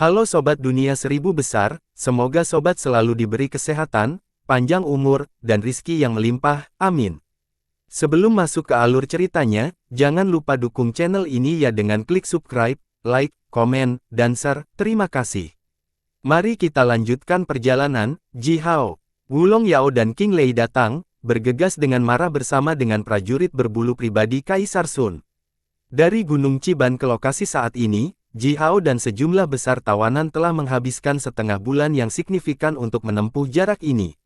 Halo Sobat Dunia Seribu Besar, semoga Sobat selalu diberi kesehatan, panjang umur, dan rizki yang melimpah, amin. Sebelum masuk ke alur ceritanya, jangan lupa dukung channel ini ya dengan klik subscribe, like, komen, dan share, terima kasih. Mari kita lanjutkan perjalanan. Ji Hao, Wulong Yao dan King Lei datang, bergegas dengan marah bersama dengan prajurit berbulu pribadi Kaisar Sun. Dari Gunung Chiban ke lokasi saat ini, Ji Hao dan sejumlah besar tawanan telah menghabiskan setengah bulan yang signifikan untuk menempuh jarak ini.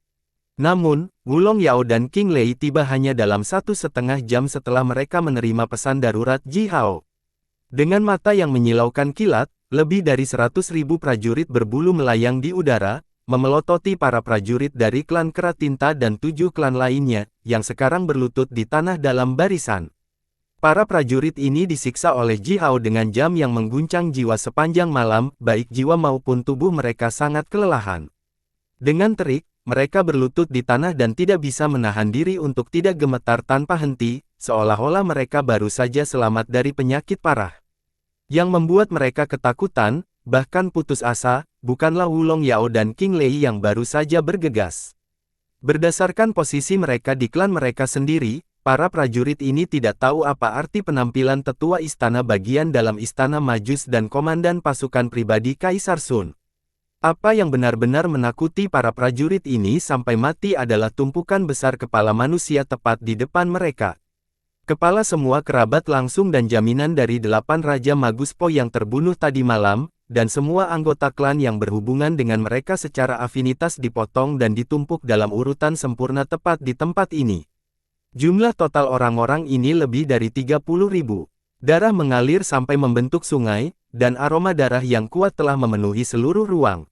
Namun, Wulong Yao dan King Lei tiba hanya dalam 1,5 jam setelah mereka menerima pesan darurat Ji Hao. Dengan mata yang menyilaukan kilat, lebih dari 100.000 prajurit berbulu melayang di udara, memelototi para prajurit dari klan Keratinta dan 7 klan lainnya, yang sekarang berlutut di tanah dalam barisan. Para prajurit ini disiksa oleh Ji Hao dengan jam yang mengguncang jiwa sepanjang malam, baik jiwa maupun tubuh mereka sangat kelelahan. Dengan terik, mereka berlutut di tanah dan tidak bisa menahan diri untuk tidak gemetar tanpa henti, seolah-olah mereka baru saja selamat dari penyakit parah. Yang membuat mereka ketakutan, bahkan putus asa, bukanlah Wulong Yao dan King Lei yang baru saja bergegas. Berdasarkan posisi mereka di klan mereka sendiri, para prajurit ini tidak tahu apa arti penampilan tetua istana bagian dalam istana Majus dan komandan pasukan pribadi Kaisar Sun. Apa yang benar-benar menakuti para prajurit ini sampai mati adalah tumpukan besar kepala manusia tepat di depan mereka. Kepala semua kerabat langsung dan jaminan dari 8 Raja Magus Po yang terbunuh tadi malam, dan semua anggota klan yang berhubungan dengan mereka secara afinitas dipotong dan ditumpuk dalam urutan sempurna tepat di tempat ini. Jumlah total orang-orang ini lebih dari 30.000. Darah mengalir sampai membentuk sungai, dan aroma darah yang kuat telah memenuhi seluruh ruang.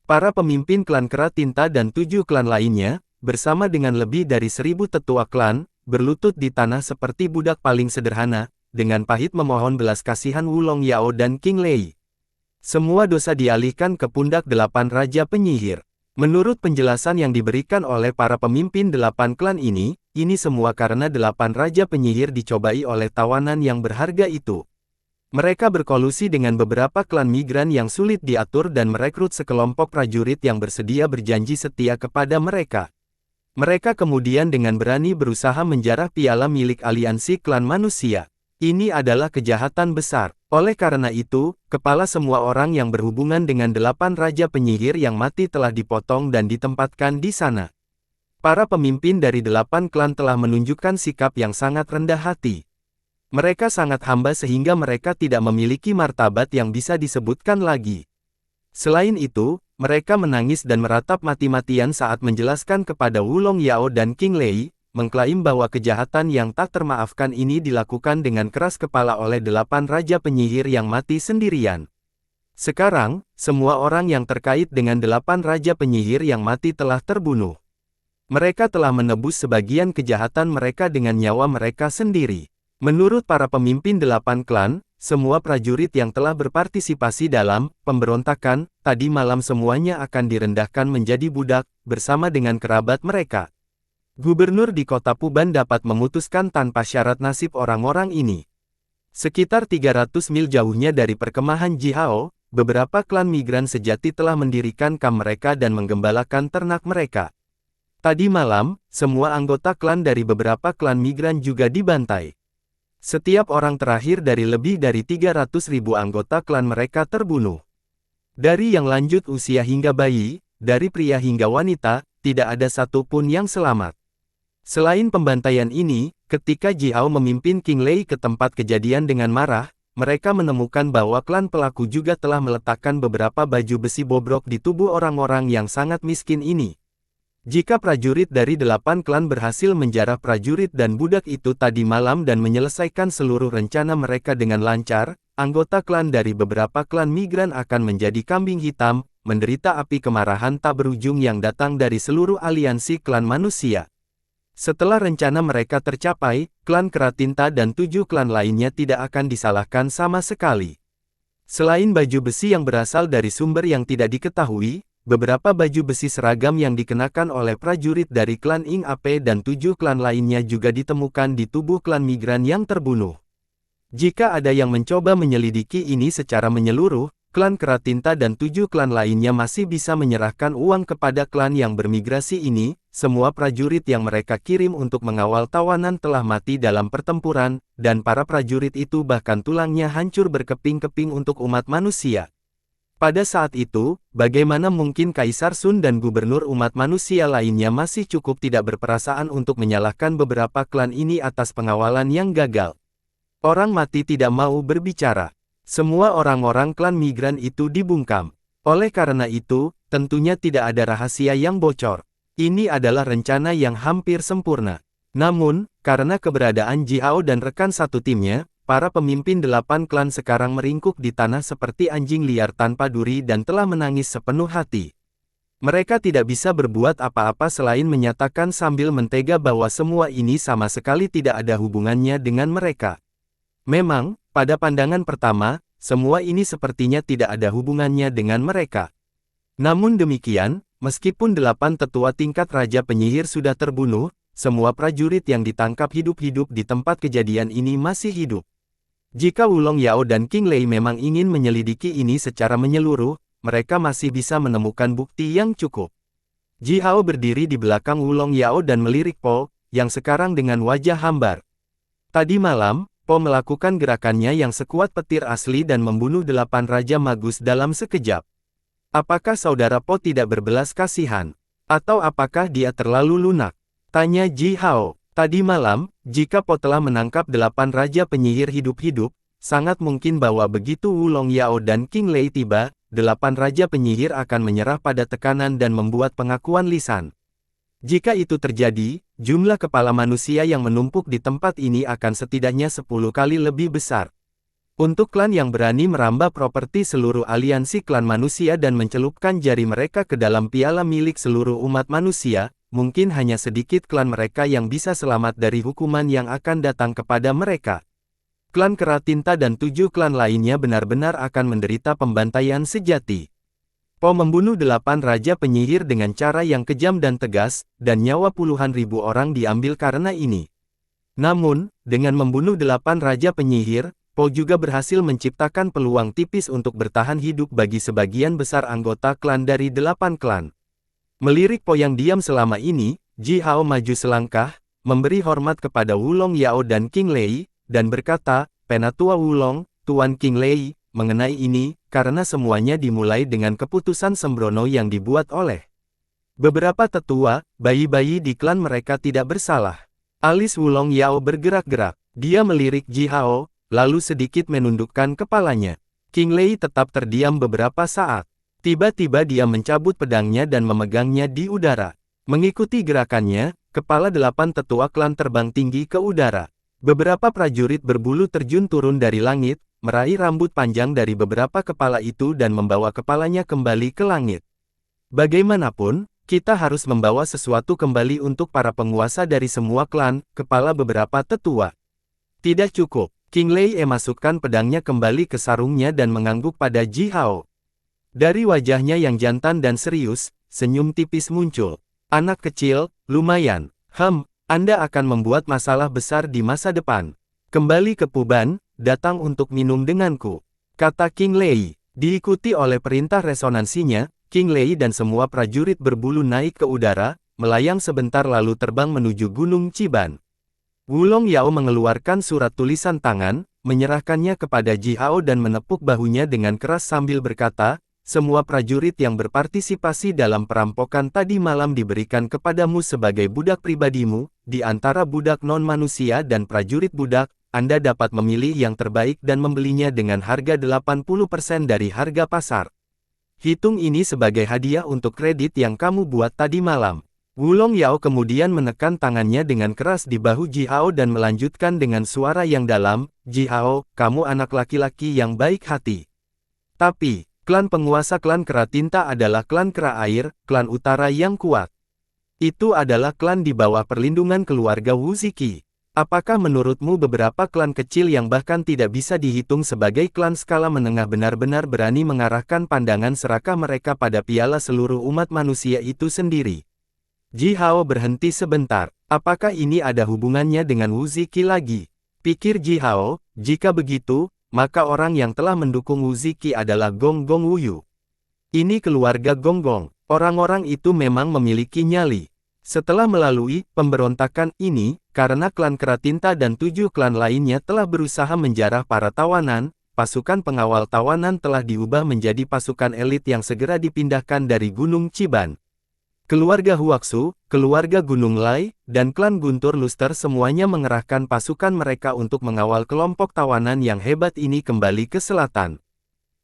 Para pemimpin klan Keratinta dan 7 klan lainnya, bersama dengan lebih dari 1.000 tetua klan, berlutut di tanah seperti budak paling sederhana, dengan pahit memohon belas kasihan Wulong Yao dan King Lei. Semua dosa dialihkan ke pundak 8 Raja Penyihir. Menurut penjelasan yang diberikan oleh para pemimpin 8 klan ini semua karena 8 Raja Penyihir dicobai oleh tawanan yang berharga itu. Mereka berkolusi dengan beberapa klan migran yang sulit diatur dan merekrut sekelompok prajurit yang bersedia berjanji setia kepada mereka. Mereka kemudian dengan berani berusaha menjarah piala milik aliansi klan manusia. Ini adalah kejahatan besar. Oleh karena itu, kepala semua orang yang berhubungan dengan 8 Raja Penyihir yang mati telah dipotong dan ditempatkan di sana. Para pemimpin dari 8 klan telah menunjukkan sikap yang sangat rendah hati. Mereka sangat hamba sehingga mereka tidak memiliki martabat yang bisa disebutkan lagi. Selain itu, mereka menangis dan meratap mati-matian saat menjelaskan kepada Wulong Yao dan King Lei, mengklaim bahwa kejahatan yang tak termaafkan ini dilakukan dengan keras kepala oleh 8 Raja Penyihir yang mati sendirian. Sekarang, semua orang yang terkait dengan 8 Raja Penyihir yang mati telah terbunuh. Mereka telah menebus sebagian kejahatan mereka dengan nyawa mereka sendiri. Menurut para pemimpin 8 klan, semua prajurit yang telah berpartisipasi dalam pemberontakan, tadi malam semuanya akan direndahkan menjadi budak, bersama dengan kerabat mereka. Gubernur di kota Puban dapat memutuskan tanpa syarat nasib orang-orang ini. Sekitar 300 mil jauhnya dari perkemahan Ji Hao, beberapa klan migran sejati telah mendirikan kamp mereka dan menggembalakan ternak mereka. Tadi malam, semua anggota klan dari beberapa klan migran juga dibantai. Setiap orang terakhir dari lebih dari 300.000 anggota klan mereka terbunuh. Dari yang lanjut usia hingga bayi, dari pria hingga wanita, tidak ada satupun yang selamat. Selain pembantaian ini, ketika Ji Hao memimpin King Lei ke tempat kejadian dengan marah, mereka menemukan bahwa klan pelaku juga telah meletakkan beberapa baju besi bobrok di tubuh orang-orang yang sangat miskin ini. Jika prajurit dari 8 klan berhasil menjarah prajurit dan budak itu tadi malam dan menyelesaikan seluruh rencana mereka dengan lancar, anggota klan dari beberapa klan migran akan menjadi kambing hitam, menderita api kemarahan tak berujung yang datang dari seluruh aliansi klan manusia. Setelah rencana mereka tercapai, klan Keratinta dan 7 klan lainnya tidak akan disalahkan sama sekali. Selain baju besi yang berasal dari sumber yang tidak diketahui, beberapa baju besi seragam yang dikenakan oleh prajurit dari klan Ing Ape dan 7 klan lainnya juga ditemukan di tubuh klan migran yang terbunuh. Jika ada yang mencoba menyelidiki ini secara menyeluruh, klan Keratinta dan 7 klan lainnya masih bisa menyerahkan uang kepada klan yang bermigrasi ini. Semua prajurit yang mereka kirim untuk mengawal tawanan telah mati dalam pertempuran, dan para prajurit itu bahkan tulangnya hancur berkeping-keping untuk umat manusia. Pada saat itu, bagaimana mungkin Kaisar Sun dan gubernur umat manusia lainnya masih cukup tidak berperasaan untuk menyalahkan beberapa klan ini atas pengawalan yang gagal? Orang mati tidak mau berbicara. Semua orang-orang klan migran itu dibungkam. Oleh karena itu, tentunya tidak ada rahasia yang bocor. Ini adalah rencana yang hampir sempurna. Namun, karena keberadaan Ji Hao dan rekan satu timnya, para pemimpin 8 klan sekarang meringkuk di tanah seperti anjing liar tanpa duri dan telah menangis sepenuh hati. Mereka tidak bisa berbuat apa-apa selain menyatakan sambil mentega bahwa semua ini sama sekali tidak ada hubungannya dengan mereka. Memang, pada pandangan pertama, semua ini sepertinya tidak ada hubungannya dengan mereka. Namun demikian, meskipun 8 tetua tingkat Raja Penyihir sudah terbunuh, semua prajurit yang ditangkap hidup-hidup di tempat kejadian ini masih hidup. Jika Wulong Yao dan King Lei memang ingin menyelidiki ini secara menyeluruh, mereka masih bisa menemukan bukti yang cukup. Ji Hao berdiri di belakang Wulong Yao dan melirik Po, yang sekarang dengan wajah hambar. Tadi malam, Po melakukan gerakannya yang sekuat petir asli dan membunuh 8 Raja Magus dalam sekejap. Apakah saudara Po tidak berbelas kasihan? Atau apakah dia terlalu lunak? Tanya Ji Hao. Tadi malam, jika Po telah menangkap 8 Raja Penyihir hidup-hidup, sangat mungkin bahwa begitu Wulong Yao dan King Lei tiba, 8 Raja Penyihir akan menyerah pada tekanan dan membuat pengakuan lisan. Jika itu terjadi, jumlah kepala manusia yang menumpuk di tempat ini akan setidaknya 10 kali lebih besar. Untuk klan yang berani merambah properti seluruh aliansi klan manusia dan mencelupkan jari mereka ke dalam piala milik seluruh umat manusia, mungkin hanya sedikit klan mereka yang bisa selamat dari hukuman yang akan datang kepada mereka. Klan Keratinta dan 7 klan lainnya benar-benar akan menderita pembantaian sejati. Po membunuh 8 Raja Penyihir dengan cara yang kejam dan tegas, dan nyawa puluhan ribu orang diambil karena ini. Namun, dengan membunuh 8 Raja Penyihir, Po juga berhasil menciptakan peluang tipis untuk bertahan hidup bagi sebagian besar anggota klan dari 8 klan. Melirik Po yang diam selama ini, Ji Hao maju selangkah, memberi hormat kepada Wulong Yao dan King Lei, dan berkata, "Penatua Wulong, Tuan King Lei, mengenai ini, karena semuanya dimulai dengan keputusan sembrono yang dibuat oleh beberapa tetua, bayi-bayi di klan mereka tidak bersalah." Alis Wulong Yao bergerak-gerak. Dia melirik Ji Hao, lalu sedikit menundukkan kepalanya. King Lei tetap terdiam beberapa saat. Tiba-tiba dia mencabut pedangnya dan memegangnya di udara. Mengikuti gerakannya, kepala 8 tetua klan terbang tinggi ke udara. Beberapa prajurit berbulu terjun turun dari langit, meraih rambut panjang dari beberapa kepala itu dan membawa kepalanya kembali ke langit. Bagaimanapun, kita harus membawa sesuatu kembali untuk para penguasa dari semua klan, kepala beberapa tetua. Tidak cukup. King Lei masukkan pedangnya kembali ke sarungnya dan mengangguk pada Ji Hao. Dari wajahnya yang jantan dan serius, senyum tipis muncul. "Anak kecil, lumayan. Anda akan membuat masalah besar di masa depan. Kembali ke Puban, datang untuk minum denganku," kata King Lei. Diikuti oleh perintah resonansinya, King Lei dan semua prajurit berbulu naik ke udara, melayang sebentar lalu terbang menuju Gunung Chiban. Wulong Yao mengeluarkan surat tulisan tangan, menyerahkannya kepada Ji Hao dan menepuk bahunya dengan keras sambil berkata, "Semua prajurit yang berpartisipasi dalam perampokan tadi malam diberikan kepadamu sebagai budak pribadimu, di antara budak non-manusia dan prajurit budak, Anda dapat memilih yang terbaik dan membelinya dengan harga 80% dari harga pasar. Hitung ini sebagai hadiah untuk kredit yang kamu buat tadi malam." Wulong Yao kemudian menekan tangannya dengan keras di bahu Ji Hao dan melanjutkan dengan suara yang dalam, "Ji Hao, kamu anak laki-laki yang baik hati. Tapi, klan penguasa klan Keratinta adalah klan Kera Air, klan utara yang kuat. Itu adalah klan di bawah perlindungan keluarga Wu Ziki. Apakah menurutmu beberapa klan kecil yang bahkan tidak bisa dihitung sebagai klan skala menengah benar-benar berani mengarahkan pandangan serakah mereka pada piala seluruh umat manusia itu sendiri?" Ji Hao berhenti sebentar. Apakah ini ada hubungannya dengan Wu Ziki lagi? Pikir Ji Hao, jika begitu, maka orang yang telah mendukung Wu Ziki adalah Gonggong Wuyu. Ini keluarga Gonggong. Orang-orang itu memang memiliki nyali. Setelah melalui pemberontakan ini, karena klan Keratinta dan 7 klan lainnya telah berusaha menjarah para tawanan, pasukan pengawal tawanan telah diubah menjadi pasukan elit yang segera dipindahkan dari Gunung Chiban. Keluarga Huaxu, keluarga Gunung Lai, dan klan Guntur Luster semuanya mengerahkan pasukan mereka untuk mengawal kelompok tawanan yang hebat ini kembali ke selatan.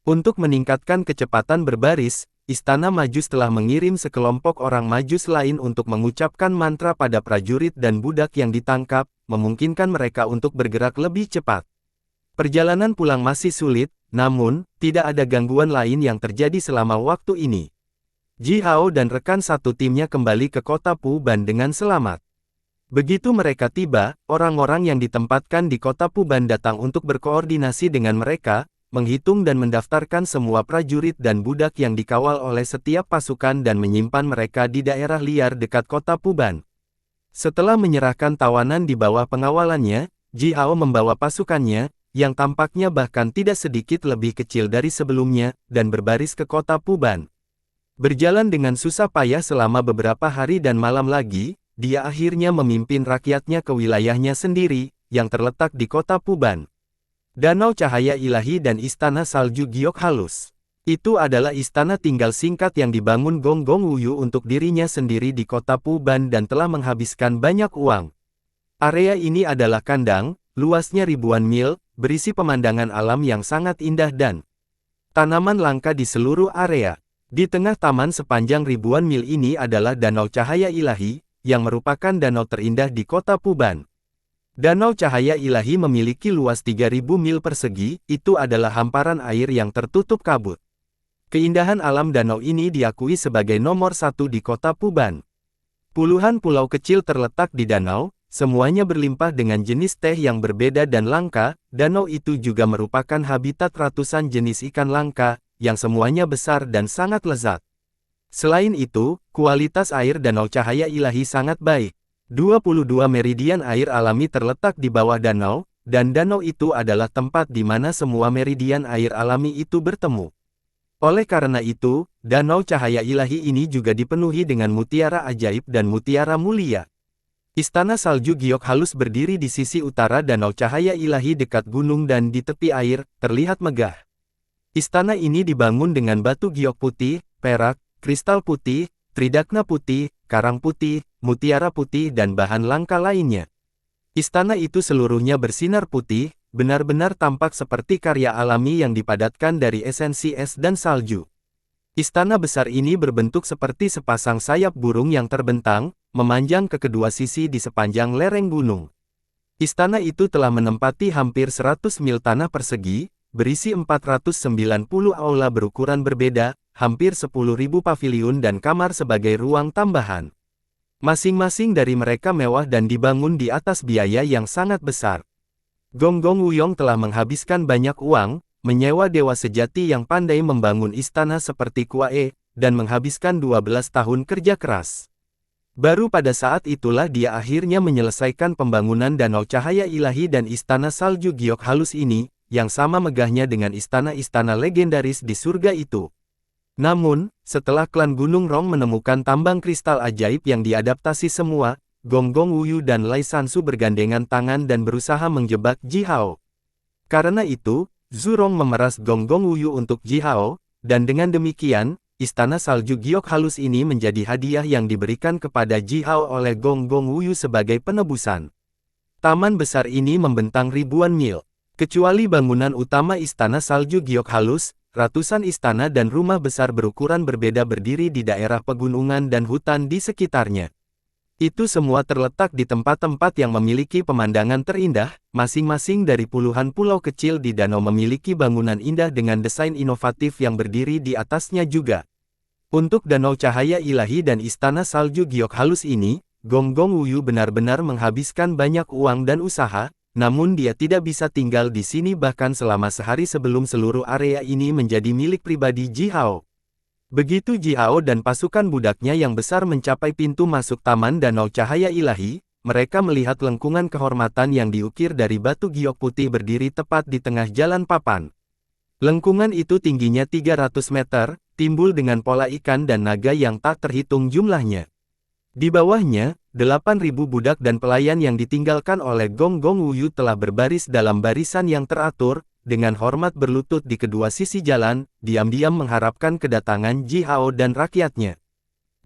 Untuk meningkatkan kecepatan berbaris, Istana Majus telah mengirim sekelompok orang Majus lain untuk mengucapkan mantra pada prajurit dan budak yang ditangkap, memungkinkan mereka untuk bergerak lebih cepat. Perjalanan pulang masih sulit, namun, tidak ada gangguan lain yang terjadi selama waktu ini. Ji Hao dan rekan satu timnya kembali ke kota Puban dengan selamat. Begitu mereka tiba, orang-orang yang ditempatkan di kota Puban datang untuk berkoordinasi dengan mereka, menghitung dan mendaftarkan semua prajurit dan budak yang dikawal oleh setiap pasukan dan menyimpan mereka di daerah liar dekat kota Puban. Setelah menyerahkan tawanan di bawah pengawalannya, Ji Hao membawa pasukannya, yang tampaknya bahkan tidak sedikit lebih kecil dari sebelumnya, dan berbaris ke kota Puban. Berjalan dengan susah payah selama beberapa hari dan malam lagi, dia akhirnya memimpin rakyatnya ke wilayahnya sendiri, yang terletak di kota Puban. Danau Cahaya Ilahi dan Istana Salju Giok Halus. Itu adalah istana tinggal singkat yang dibangun Gonggong Wuyu untuk dirinya sendiri di kota Puban dan telah menghabiskan banyak uang. Area ini adalah kandang, luasnya ribuan mil, berisi pemandangan alam yang sangat indah dan tanaman langka di seluruh area. Di tengah taman sepanjang ribuan mil ini adalah Danau Cahaya Ilahi, yang merupakan danau terindah di kota Puban. Danau Cahaya Ilahi memiliki luas 3.000 mil persegi, itu adalah hamparan air yang tertutup kabut. Keindahan alam danau ini diakui sebagai nomor 1 di kota Puban. Puluhan pulau kecil terletak di danau, semuanya berlimpah dengan jenis teh yang berbeda dan langka. Danau itu juga merupakan habitat ratusan jenis ikan langka, yang semuanya besar dan sangat lezat. Selain itu, kualitas air Danau Cahaya Ilahi sangat baik. 22 meridian air alami terletak di bawah danau, dan danau itu adalah tempat di mana semua meridian air alami itu bertemu. Oleh karena itu, Danau Cahaya Ilahi ini juga dipenuhi dengan mutiara ajaib dan mutiara mulia. Istana Salju Giok Halus berdiri di sisi utara Danau Cahaya Ilahi dekat gunung dan di tepi air, terlihat megah. Istana ini dibangun dengan batu giok putih, perak, kristal putih, tridakna putih, karang putih, mutiara putih dan bahan langka lainnya. Istana itu seluruhnya bersinar putih, benar-benar tampak seperti karya alami yang dipadatkan dari esensi es dan salju. Istana besar ini berbentuk seperti sepasang sayap burung yang terbentang, memanjang ke kedua sisi di sepanjang lereng gunung. Istana itu telah menempati hampir 100 mil tanah persegi, berisi 490 aula berukuran berbeda, hampir 10.000 paviliun dan kamar sebagai ruang tambahan. Masing-masing dari mereka mewah dan dibangun di atas biaya yang sangat besar. Gonggong Wuyong telah menghabiskan banyak uang, menyewa dewa sejati yang pandai membangun istana seperti Kuae, dan menghabiskan 12 tahun kerja keras. Baru pada saat itulah dia akhirnya menyelesaikan pembangunan Danau Cahaya Ilahi dan Istana Salju Giok Halus ini, yang sama megahnya dengan istana-istana legendaris di surga itu. Namun, setelah klan Gunung Rong menemukan tambang kristal ajaib yang diadaptasi semua, Gonggong Wuyu dan Lai Sansu bergandengan tangan dan berusaha menjebak Ji Hao. Karena itu, Zhu Rong memeras Gonggong Wuyu untuk Ji Hao, dan dengan demikian, Istana Salju Giok Halus ini menjadi hadiah yang diberikan kepada Ji Hao oleh Gonggong Wuyu sebagai penebusan. Taman besar ini membentang ribuan mil. Kecuali bangunan utama Istana Salju Giok Halus, ratusan istana dan rumah besar berukuran berbeda berdiri di daerah pegunungan dan hutan di sekitarnya. Itu semua terletak di tempat-tempat yang memiliki pemandangan terindah, masing-masing dari puluhan pulau kecil di danau memiliki bangunan indah dengan desain inovatif yang berdiri di atasnya juga. Untuk Danau Cahaya Ilahi dan Istana Salju Giok Halus ini, Gonggong Wuyu benar-benar menghabiskan banyak uang dan usaha, namun dia tidak bisa tinggal di sini bahkan selama sehari sebelum seluruh area ini menjadi milik pribadi Ji Hao. Begitu Ji Hao dan pasukan budaknya yang besar mencapai pintu masuk Taman Danau Cahaya Ilahi, mereka melihat lengkungan kehormatan yang diukir dari batu giok putih berdiri tepat di tengah jalan papan. Lengkungan itu tingginya 300 meter, timbul dengan pola ikan dan naga yang tak terhitung jumlahnya. Di bawahnya, 8.000 budak dan pelayan yang ditinggalkan oleh Gong Gong Wuyu telah berbaris dalam barisan yang teratur, dengan hormat berlutut di kedua sisi jalan, diam-diam mengharapkan kedatangan Ji Hao dan rakyatnya.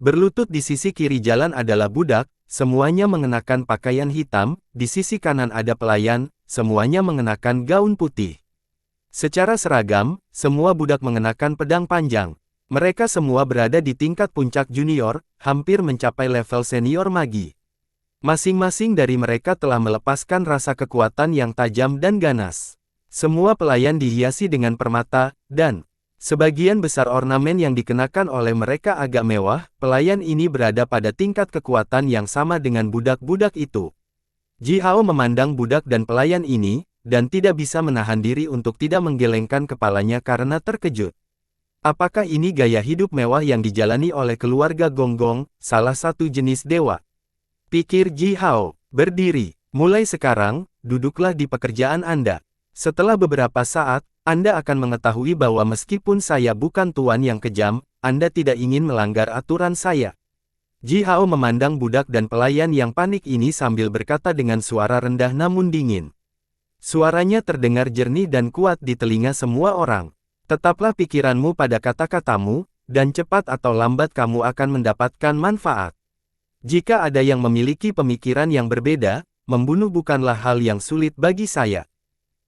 Berlutut di sisi kiri jalan adalah budak, semuanya mengenakan pakaian hitam, di sisi kanan ada pelayan, semuanya mengenakan gaun putih. Secara seragam, semua budak mengenakan pedang panjang. Mereka semua berada di tingkat puncak junior, hampir mencapai level senior magi. Masing-masing dari mereka telah melepaskan rasa kekuatan yang tajam dan ganas. Semua pelayan dihiasi dengan permata, dan sebagian besar ornamen yang dikenakan oleh mereka agak mewah. Pelayan ini berada pada tingkat kekuatan yang sama dengan budak-budak itu. Ji Hao memandang budak dan pelayan ini, dan tidak bisa menahan diri untuk tidak menggelengkan kepalanya karena terkejut. Apakah ini gaya hidup mewah yang dijalani oleh keluarga Gonggong, salah satu jenis dewa? Pikir Ji Hao. Berdiri. Mulai sekarang, duduklah di pekerjaan Anda. Setelah beberapa saat, Anda akan mengetahui bahwa meskipun saya bukan tuan yang kejam, Anda tidak ingin melanggar aturan saya. Ji Hao memandang budak dan pelayan yang panik ini sambil berkata dengan suara rendah namun dingin. Suaranya terdengar jernih dan kuat di telinga semua orang. Tetaplah pikiranmu pada kata-katamu, dan cepat atau lambat kamu akan mendapatkan manfaat. Jika ada yang memiliki pemikiran yang berbeda, membunuh bukanlah hal yang sulit bagi saya.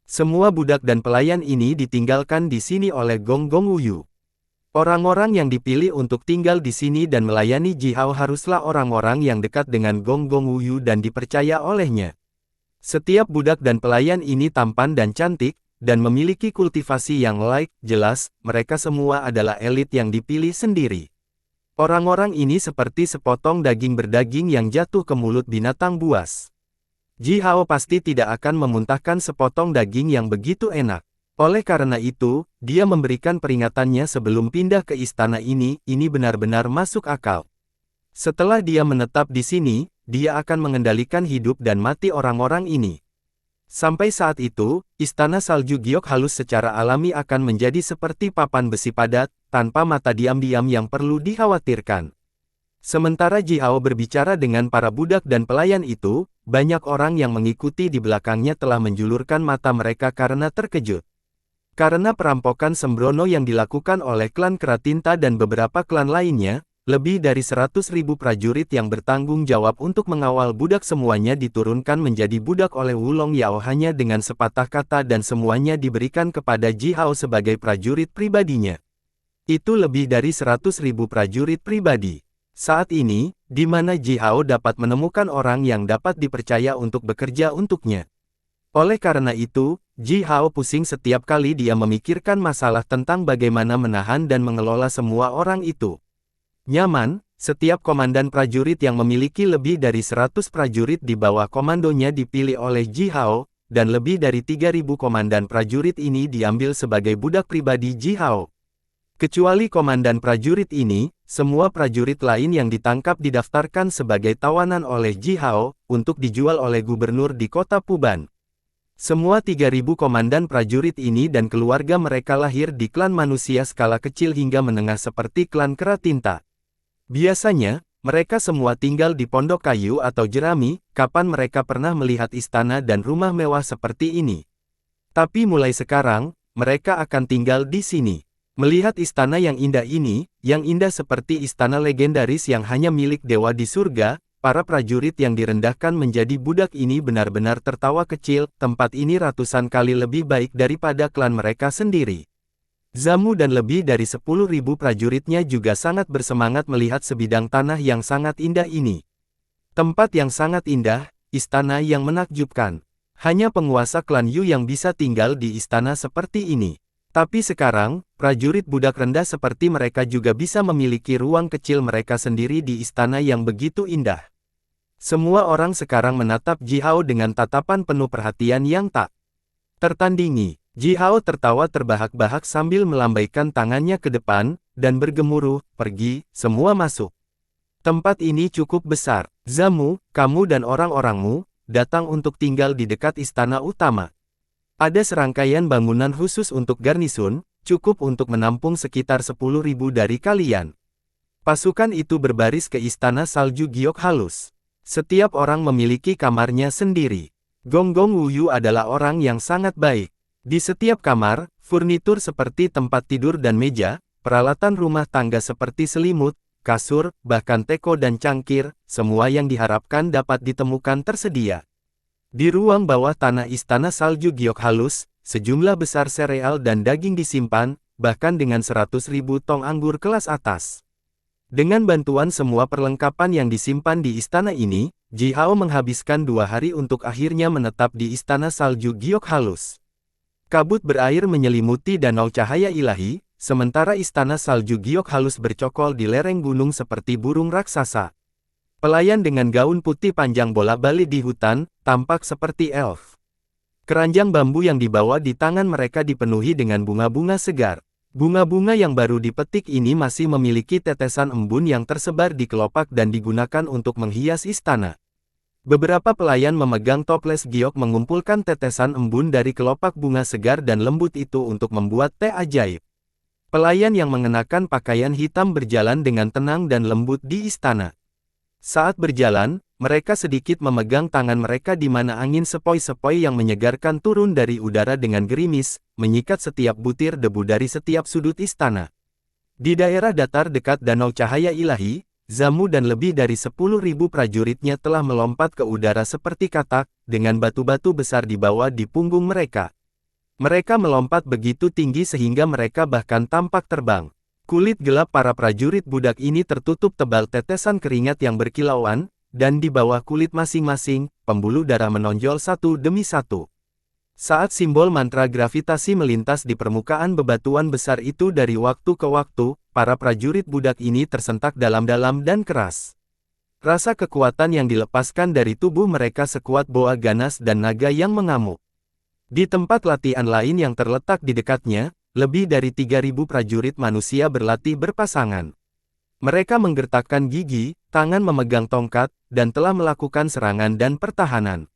Semua budak dan pelayan ini ditinggalkan di sini oleh Gong Gong Wuyu. Orang-orang yang dipilih untuk tinggal di sini dan melayani Ji Hao haruslah orang-orang yang dekat dengan Gong Gong Wuyu dan dipercaya olehnya. Setiap budak dan pelayan ini tampan dan cantik, dan memiliki kultivasi yang jelas, mereka semua adalah elit yang dipilih sendiri. Orang-orang ini seperti sepotong daging berdaging yang jatuh ke mulut binatang buas. Ji Hao pasti tidak akan memuntahkan sepotong daging yang begitu enak. Oleh karena itu, dia memberikan peringatannya sebelum pindah ke istana ini benar-benar masuk akal. Setelah dia menetap di sini, dia akan mengendalikan hidup dan mati orang-orang ini. Sampai saat itu, istana salju giok halus secara alami akan menjadi seperti papan besi padat, tanpa mata diam-diam yang perlu dikhawatirkan. Sementara Ji Hao berbicara dengan para budak dan pelayan itu, banyak orang yang mengikuti di belakangnya telah menjulurkan mata mereka karena terkejut. Karena perampokan sembrono yang dilakukan oleh klan Keratinta dan beberapa klan lainnya, lebih dari 100.000 prajurit yang bertanggung jawab untuk mengawal budak semuanya diturunkan menjadi budak oleh Wulong Yao hanya dengan sepatah kata dan semuanya diberikan kepada Ji Hao sebagai prajurit pribadinya. Itu lebih dari 100.000 prajurit pribadi. Saat ini, di mana Ji Hao dapat menemukan orang yang dapat dipercaya untuk bekerja untuknya. Oleh karena itu, Ji Hao pusing setiap kali dia memikirkan masalah tentang bagaimana menahan dan mengelola semua orang itu. Nyaman, setiap komandan prajurit yang memiliki lebih dari 100 prajurit di bawah komandonya dipilih oleh Ji Hao, dan lebih dari 3.000 komandan prajurit ini diambil sebagai budak pribadi Ji Hao. Kecuali komandan prajurit ini, semua prajurit lain yang ditangkap didaftarkan sebagai tawanan oleh Ji Hao, untuk dijual oleh gubernur di kota Puban. Semua 3.000 komandan prajurit ini dan keluarga mereka lahir di klan manusia skala kecil hingga menengah seperti klan Keratinta. Biasanya, mereka semua tinggal di pondok kayu atau jerami. Kapan mereka pernah melihat istana dan rumah mewah seperti ini? Tapi mulai sekarang, mereka akan tinggal di sini. Melihat istana yang indah ini, yang indah seperti istana legendaris yang hanya milik dewa di surga, para prajurit yang direndahkan menjadi budak ini benar-benar tertawa kecil. Tempat ini ratusan kali lebih baik daripada klan mereka sendiri. Zamu dan lebih dari 10.000 prajuritnya juga sangat bersemangat melihat sebidang tanah yang sangat indah ini. Tempat yang sangat indah, istana yang menakjubkan. Hanya penguasa klan Yu yang bisa tinggal di istana seperti ini. Tapi sekarang, prajurit budak rendah seperti mereka juga bisa memiliki ruang kecil mereka sendiri di istana yang begitu indah. Semua orang sekarang menatap Ji Hao dengan tatapan penuh perhatian yang tak tertandingi. Ji Hao tertawa terbahak-bahak sambil melambaikan tangannya ke depan, dan bergemuruh, "Pergi, semua masuk." Tempat ini cukup besar. Zamu, kamu dan orang-orangmu, datang untuk tinggal di dekat istana utama. Ada serangkaian bangunan khusus untuk garnisun, cukup untuk menampung sekitar 10.000 dari kalian. Pasukan itu berbaris ke istana salju giok halus. Setiap orang memiliki kamarnya sendiri. Gonggong Wuyu adalah orang yang sangat baik. Di setiap kamar, furnitur seperti tempat tidur dan meja, peralatan rumah tangga seperti selimut, kasur, bahkan teko dan cangkir, semua yang diharapkan dapat ditemukan tersedia. Di ruang bawah tanah istana salju giok halus, sejumlah besar sereal dan daging disimpan, bahkan dengan 100.000 tong anggur kelas atas. Dengan bantuan semua perlengkapan yang disimpan di istana ini, Ji Hao menghabiskan 2 hari untuk akhirnya menetap di istana salju giok halus. Kabut berair menyelimuti danau cahaya ilahi, sementara istana salju giok halus bercokol di lereng gunung seperti burung raksasa. Pelayan dengan gaun putih panjang bolak-balik di hutan, tampak seperti elf. Keranjang bambu yang dibawa di tangan mereka dipenuhi dengan bunga-bunga segar. Bunga-bunga yang baru dipetik ini masih memiliki tetesan embun yang tersebar di kelopak dan digunakan untuk menghias istana. Beberapa pelayan memegang toples giok mengumpulkan tetesan embun dari kelopak bunga segar dan lembut itu untuk membuat teh ajaib. Pelayan yang mengenakan pakaian hitam berjalan dengan tenang dan lembut di istana. Saat berjalan, mereka sedikit memegang tangan mereka di mana angin sepoi-sepoi yang menyegarkan turun dari udara dengan gerimis, menyikat setiap butir debu dari setiap sudut istana. Di daerah datar dekat danau cahaya ilahi, Zamu dan lebih dari 10.000 prajuritnya telah melompat ke udara seperti katak, dengan batu-batu besar dibawa di punggung mereka. Mereka melompat begitu tinggi sehingga mereka bahkan tampak terbang. Kulit gelap para prajurit budak ini tertutup tebal tetesan keringat yang berkilauan, dan di bawah kulit masing-masing, pembuluh darah menonjol satu demi satu. Saat simbol mantra gravitasi melintas di permukaan bebatuan besar itu dari waktu ke waktu, para prajurit budak ini tersentak dalam-dalam dan keras. Rasa kekuatan yang dilepaskan dari tubuh mereka sekuat boa ganas dan naga yang mengamuk. Di tempat latihan lain yang terletak di dekatnya, lebih dari 3.000 prajurit manusia berlatih berpasangan. Mereka menggertakkan gigi, tangan memegang tongkat, dan telah melakukan serangan dan pertahanan.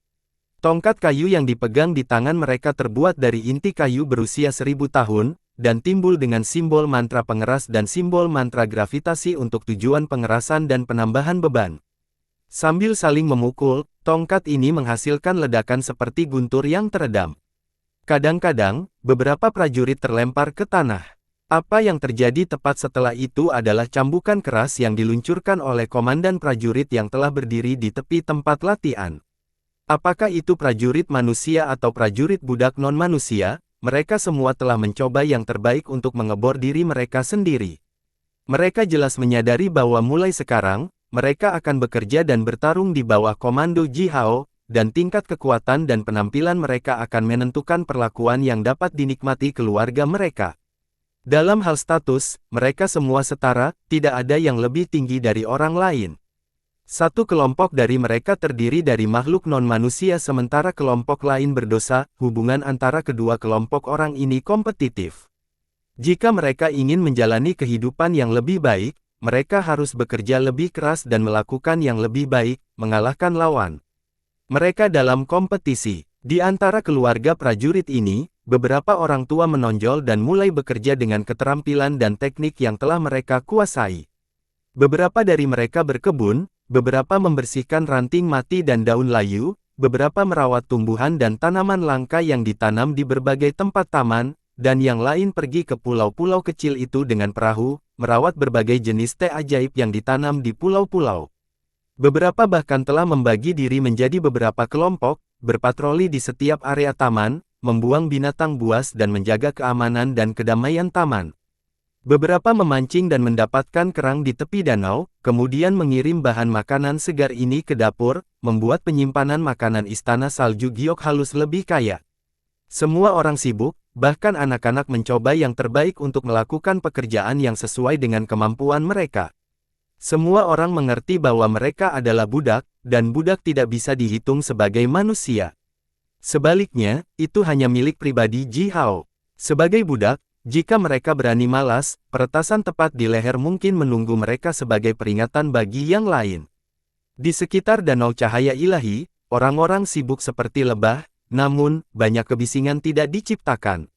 Tongkat kayu yang dipegang di tangan mereka terbuat dari inti kayu berusia 1000 tahun, dan timbul dengan simbol mantra pengeras dan simbol mantra gravitasi untuk tujuan pengerasan dan penambahan beban. Sambil saling memukul, tongkat ini menghasilkan ledakan seperti guntur yang teredam. Kadang-kadang, beberapa prajurit terlempar ke tanah. Apa yang terjadi tepat setelah itu adalah cambukan keras yang diluncurkan oleh komandan prajurit yang telah berdiri di tepi tempat latihan. Apakah itu prajurit manusia atau prajurit budak non-manusia, mereka semua telah mencoba yang terbaik untuk mengebor diri mereka sendiri. Mereka jelas menyadari bahwa mulai sekarang, mereka akan bekerja dan bertarung di bawah komando Ji Hao, dan tingkat kekuatan dan penampilan mereka akan menentukan perlakuan yang dapat dinikmati keluarga mereka. Dalam hal status, mereka semua setara, tidak ada yang lebih tinggi dari orang lain. Satu kelompok dari mereka terdiri dari makhluk non-manusia sementara kelompok lain berdosa, hubungan antara kedua kelompok orang ini kompetitif. Jika mereka ingin menjalani kehidupan yang lebih baik, mereka harus bekerja lebih keras dan melakukan yang lebih baik, mengalahkan lawan. Mereka dalam kompetisi. Di antara keluarga prajurit ini, beberapa orang tua menonjol dan mulai bekerja dengan keterampilan dan teknik yang telah mereka kuasai. Beberapa dari mereka berkebun, beberapa membersihkan ranting mati dan daun layu, beberapa merawat tumbuhan dan tanaman langka yang ditanam di berbagai tempat taman, dan yang lain pergi ke pulau-pulau kecil itu dengan perahu, merawat berbagai jenis teh ajaib yang ditanam di pulau-pulau. Beberapa bahkan telah membagi diri menjadi beberapa kelompok, berpatroli di setiap area taman, membuang binatang buas dan menjaga keamanan dan kedamaian taman. Beberapa memancing dan mendapatkan kerang di tepi danau, kemudian mengirim bahan makanan segar ini ke dapur, membuat penyimpanan makanan istana salju giok halus lebih kaya. Semua orang sibuk, bahkan anak-anak mencoba yang terbaik untuk melakukan pekerjaan yang sesuai dengan kemampuan mereka. Semua orang mengerti bahwa mereka adalah budak, dan budak tidak bisa dihitung sebagai manusia. Sebaliknya, itu hanya milik pribadi Ji Hao. Sebagai budak, Jika mereka berani malas, peretasan tepat di leher mungkin menunggu mereka sebagai peringatan bagi yang lain. Di sekitar danau cahaya ilahi, orang-orang sibuk seperti lebah, namun, banyak kebisingan tidak diciptakan.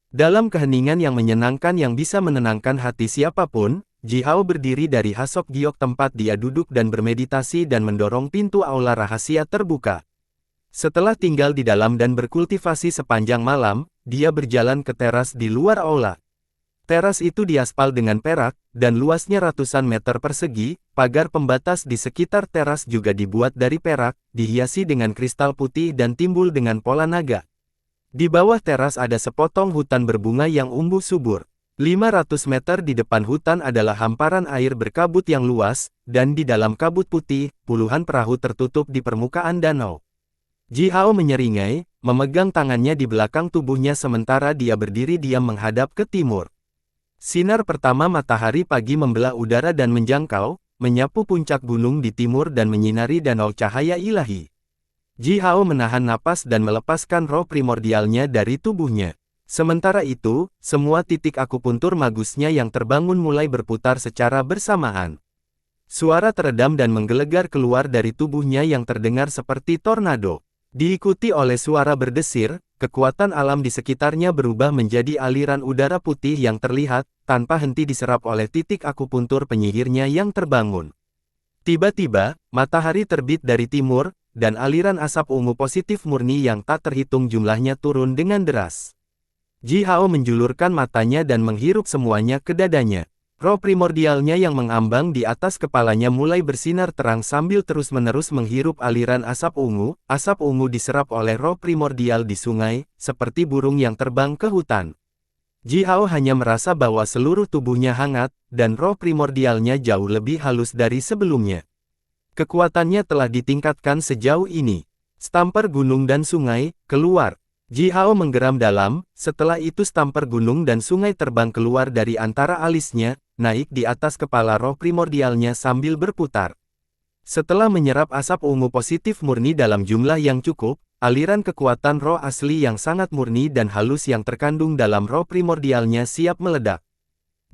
Dalam keheningan yang menyenangkan yang bisa menenangkan hati siapapun, Ji Hao berdiri dari Hasok Giok tempat dia duduk dan bermeditasi dan mendorong pintu aula rahasia terbuka. Setelah tinggal di dalam dan berkultivasi sepanjang malam, dia berjalan ke teras di luar aula. Teras itu diaspal dengan perak, dan luasnya ratusan meter persegi, pagar pembatas di sekitar teras juga dibuat dari perak, dihiasi dengan kristal putih dan timbul dengan pola naga. Di bawah teras ada sepotong hutan berbunga yang umbu subur. 500 meter di depan hutan adalah hamparan air berkabut yang luas, dan di dalam kabut putih, puluhan perahu tertutup di permukaan danau. Ji Hao menyeringai, memegang tangannya di belakang tubuhnya sementara dia berdiri diam menghadap ke timur. Sinar pertama matahari pagi membelah udara dan menjangkau, menyapu puncak gunung di timur dan menyinari danau cahaya ilahi. Ji Hao menahan napas dan melepaskan roh primordialnya dari tubuhnya. Sementara itu, semua titik akupuntur magusnya yang terbangun mulai berputar secara bersamaan. Suara teredam dan menggelegar keluar dari tubuhnya yang terdengar seperti tornado. Diikuti oleh suara berdesir, kekuatan alam di sekitarnya berubah menjadi aliran udara putih yang terlihat, tanpa henti diserap oleh titik akupuntur penyihirnya yang terbangun. Tiba-tiba, matahari terbit dari timur, dan aliran asap ungu positif murni yang tak terhitung jumlahnya turun dengan deras. Ji Hao menjulurkan matanya dan menghirup semuanya ke dadanya. Roh primordialnya yang mengambang di atas kepalanya mulai bersinar terang sambil terus-menerus menghirup aliran asap ungu. Asap ungu diserap oleh roh primordial di sungai, seperti burung yang terbang ke hutan. Ji Hao hanya merasa bahwa seluruh tubuhnya hangat, dan roh primordialnya jauh lebih halus dari sebelumnya. Kekuatannya telah ditingkatkan sejauh ini. Stamper gunung dan sungai, keluar. Ji Hao menggeram dalam, setelah itu stamper gunung dan sungai terbang keluar dari antara alisnya, naik di atas kepala roh primordialnya sambil berputar. Setelah menyerap asap ungu positif murni dalam jumlah yang cukup, aliran kekuatan roh asli yang sangat murni dan halus yang terkandung dalam roh primordialnya siap meledak.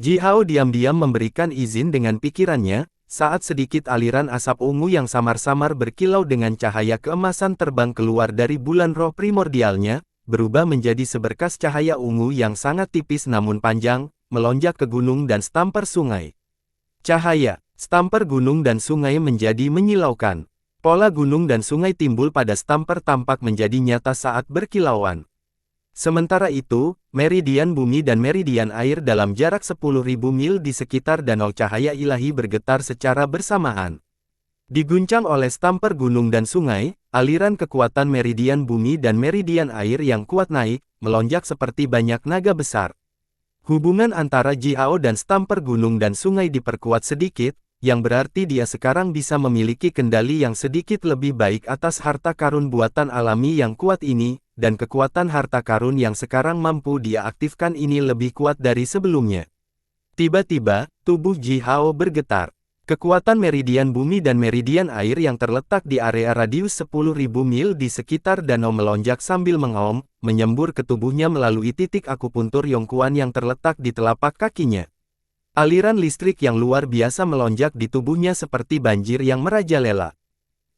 Ji Hao diam-diam memberikan izin dengan pikirannya, saat sedikit aliran asap ungu yang samar-samar berkilau dengan cahaya keemasan terbang keluar dari bulan roh primordialnya, berubah menjadi seberkas cahaya ungu yang sangat tipis namun panjang, melonjak ke gunung dan stamper sungai. Cahaya, stamper gunung dan sungai menjadi menyilaukan. Pola gunung dan sungai timbul pada stamper tampak menjadi nyata saat berkilauan. Sementara itu, meridian bumi dan meridian air dalam jarak 10.000 mil di sekitar danau cahaya ilahi bergetar secara bersamaan. Diguncang oleh stamper gunung dan sungai, aliran kekuatan meridian bumi dan meridian air yang kuat naik, melonjak seperti banyak naga besar. Hubungan antara Ji Hao dan stamper gunung dan sungai diperkuat sedikit, yang berarti dia sekarang bisa memiliki kendali yang sedikit lebih baik atas harta karun buatan alami yang kuat ini, dan kekuatan harta karun yang sekarang mampu dia aktifkan ini lebih kuat dari sebelumnya. Tiba-tiba, tubuh Ji Hao bergetar. Kekuatan meridian bumi dan meridian air yang terletak di area radius 10.000 mil di sekitar danau melonjak sambil mengaum, menyembur ke tubuhnya melalui titik akupuntur Yongkuan yang terletak di telapak kakinya. Aliran listrik yang luar biasa melonjak di tubuhnya seperti banjir yang merajalela.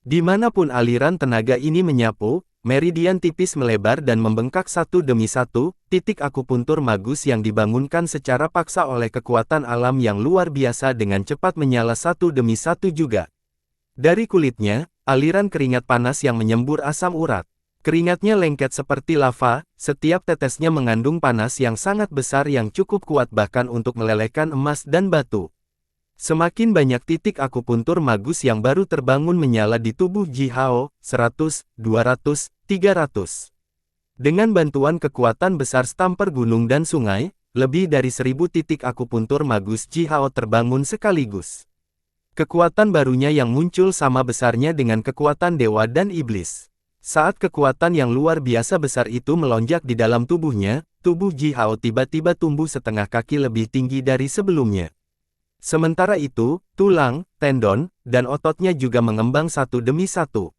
Dimanapun aliran tenaga ini menyapu, meridian tipis melebar dan membengkak satu demi satu, titik akupuntur magus yang dibangunkan secara paksa oleh kekuatan alam yang luar biasa dengan cepat menyala satu demi satu juga. Dari kulitnya, aliran keringat panas yang menyembur asam urat. Keringatnya lengket seperti lava, setiap tetesnya mengandung panas yang sangat besar yang cukup kuat bahkan untuk melelehkan emas dan batu. Semakin banyak titik akupuntur magus yang baru terbangun menyala di tubuh Ji Hao, 100, 200, 300. Dengan bantuan kekuatan besar stamper gunung dan sungai, lebih dari 1000 titik akupuntur magus Ji Hao terbangun sekaligus. Kekuatan barunya yang muncul sama besarnya dengan kekuatan dewa dan iblis. Saat kekuatan yang luar biasa besar itu melonjak di dalam tubuhnya, tubuh Ji Hao tiba-tiba tumbuh setengah kaki lebih tinggi dari sebelumnya. Sementara itu, tulang, tendon, dan ototnya juga mengembang satu demi satu.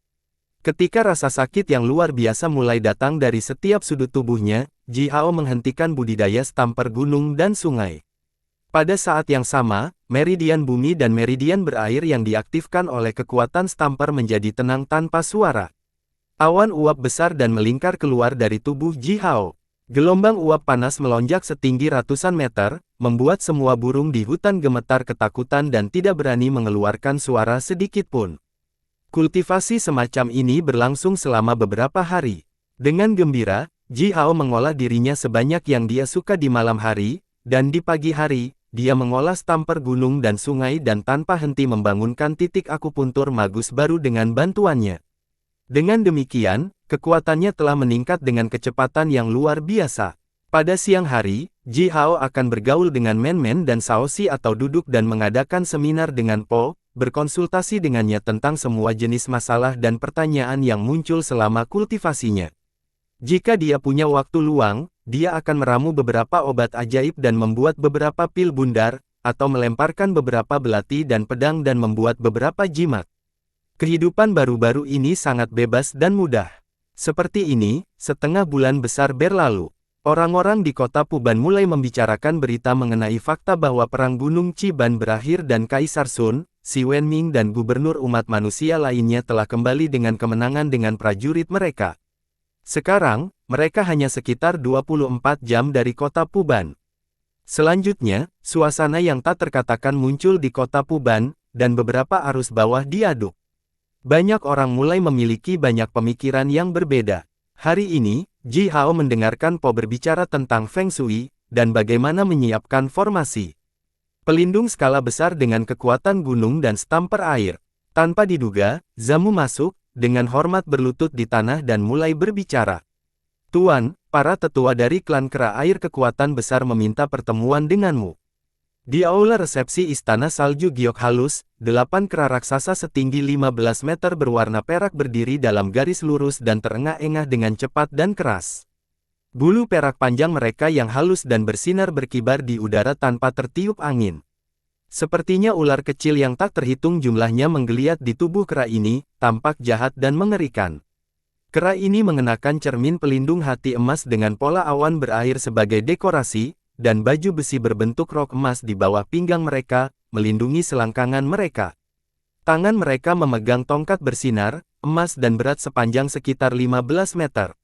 Ketika rasa sakit yang luar biasa mulai datang dari setiap sudut tubuhnya, Ji Hao menghentikan budidaya stamper gunung dan sungai. Pada saat yang sama, meridian bumi dan meridian berair yang diaktifkan oleh kekuatan stamper menjadi tenang tanpa suara. Awan uap besar dan melingkar keluar dari tubuh Ji Hao. Gelombang uap panas melonjak setinggi ratusan meter, membuat semua burung di hutan gemetar ketakutan dan tidak berani mengeluarkan suara sedikit pun. Kultivasi semacam ini berlangsung selama beberapa hari. Dengan gembira, Ji Hao mengolah dirinya sebanyak yang dia suka di malam hari, dan di pagi hari, dia mengolah stamper gunung dan sungai dan tanpa henti membangunkan titik akupuntur magus baru dengan bantuannya. Dengan demikian, kekuatannya telah meningkat dengan kecepatan yang luar biasa. Pada siang hari, Ji Hao akan bergaul dengan Men-Men dan Shaoxi atau duduk dan mengadakan seminar dengan Po, berkonsultasi dengannya tentang semua jenis masalah dan pertanyaan yang muncul selama kultivasinya. Jika dia punya waktu luang, dia akan meramu beberapa obat ajaib dan membuat beberapa pil bundar, atau melemparkan beberapa belati dan pedang dan membuat beberapa jimat. Kehidupan baru-baru ini sangat bebas dan mudah. Seperti ini, setengah bulan besar berlalu. Orang-orang di kota Puban mulai membicarakan berita mengenai fakta bahwa Perang Gunung Chiban berakhir dan Kaisar Sun, Si Wenming dan gubernur umat manusia lainnya telah kembali dengan kemenangan dengan prajurit mereka. Sekarang, mereka hanya sekitar 24 jam dari kota Puban. Selanjutnya, suasana yang tak terkatakan muncul di kota Puban, dan beberapa arus bawah diaduk. Banyak orang mulai memiliki banyak pemikiran yang berbeda. Hari ini, Ji Hao mendengarkan Po berbicara tentang Feng Shui, dan bagaimana menyiapkan formasi pelindung skala besar dengan kekuatan gunung dan stamper air. Tanpa diduga, Zamu masuk, dengan hormat berlutut di tanah dan mulai berbicara. Tuan, para tetua dari klan kera air kekuatan besar meminta pertemuan denganmu. Di aula resepsi Istana Salju Giok Halus, 8 kera raksasa setinggi 15 meter berwarna perak berdiri dalam garis lurus dan terengah-engah dengan cepat dan keras. Bulu perak panjang mereka yang halus dan bersinar berkibar di udara tanpa tertiup angin. Sepertinya ular kecil yang tak terhitung jumlahnya menggeliat di tubuh kera ini, tampak jahat dan mengerikan. Kera ini mengenakan cermin pelindung hati emas dengan pola awan berair sebagai dekorasi, dan baju besi berbentuk rok emas di bawah pinggang mereka, melindungi selangkangan mereka. Tangan mereka memegang tongkat bersinar, emas dan berat sepanjang sekitar 15 meter.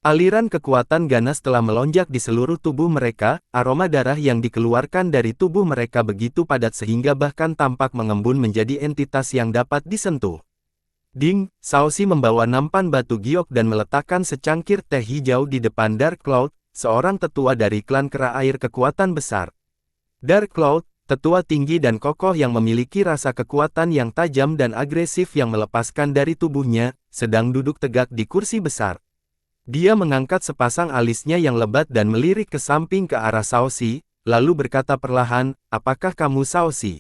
Aliran kekuatan ganas telah melonjak di seluruh tubuh mereka, aroma darah yang dikeluarkan dari tubuh mereka begitu padat sehingga bahkan tampak mengembun menjadi entitas yang dapat disentuh. Ding, Shaoxi membawa nampan batu giok dan meletakkan secangkir teh hijau di depan Dark Cloud, seorang tetua dari klan kera air kekuatan besar. Dark Cloud, tetua tinggi dan kokoh yang memiliki rasa kekuatan yang tajam dan agresif yang melepaskan dari tubuhnya, sedang duduk tegak di kursi besar. Dia mengangkat sepasang alisnya yang lebat dan melirik ke samping ke arah Shaoxi, lalu berkata perlahan, "Apakah kamu Shaoxi?"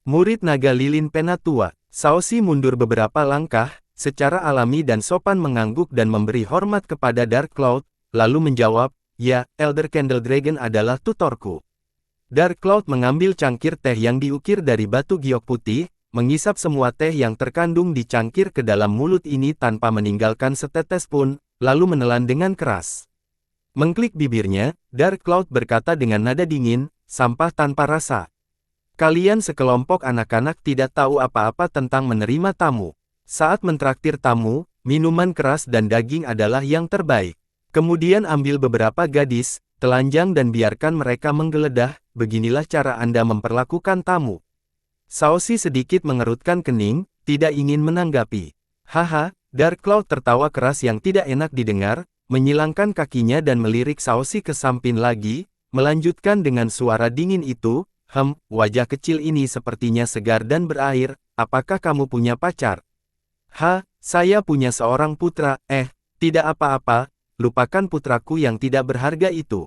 Murid naga lilin penatua. Shaoxi mundur beberapa langkah, secara alami dan sopan mengangguk dan memberi hormat kepada Dark Cloud, lalu menjawab, "Ya, Elder Candle Dragon adalah tutorku." Dark Cloud mengambil cangkir teh yang diukir dari batu giok putih, mengisap semua teh yang terkandung di cangkir ke dalam mulut ini tanpa meninggalkan setetes pun, lalu menelan dengan keras. Mengklik bibirnya, Dark Cloud berkata dengan nada dingin, "Sampah tanpa rasa. Kalian sekelompok anak-anak tidak tahu apa-apa tentang menerima tamu. Saat mentraktir tamu, minuman keras dan daging adalah yang terbaik. Kemudian ambil beberapa gadis, telanjang dan biarkan mereka menggeledah, beginilah cara Anda memperlakukan tamu." Shaoxi sedikit mengerutkan kening, tidak ingin menanggapi. "Haha," Dark Cloud tertawa keras yang tidak enak didengar, menyilangkan kakinya dan melirik Shaoxi ke samping lagi, melanjutkan dengan suara dingin itu, wajah kecil ini sepertinya segar dan berair, apakah kamu punya pacar?" Saya punya seorang putra, tidak apa-apa, lupakan putraku yang tidak berharga itu."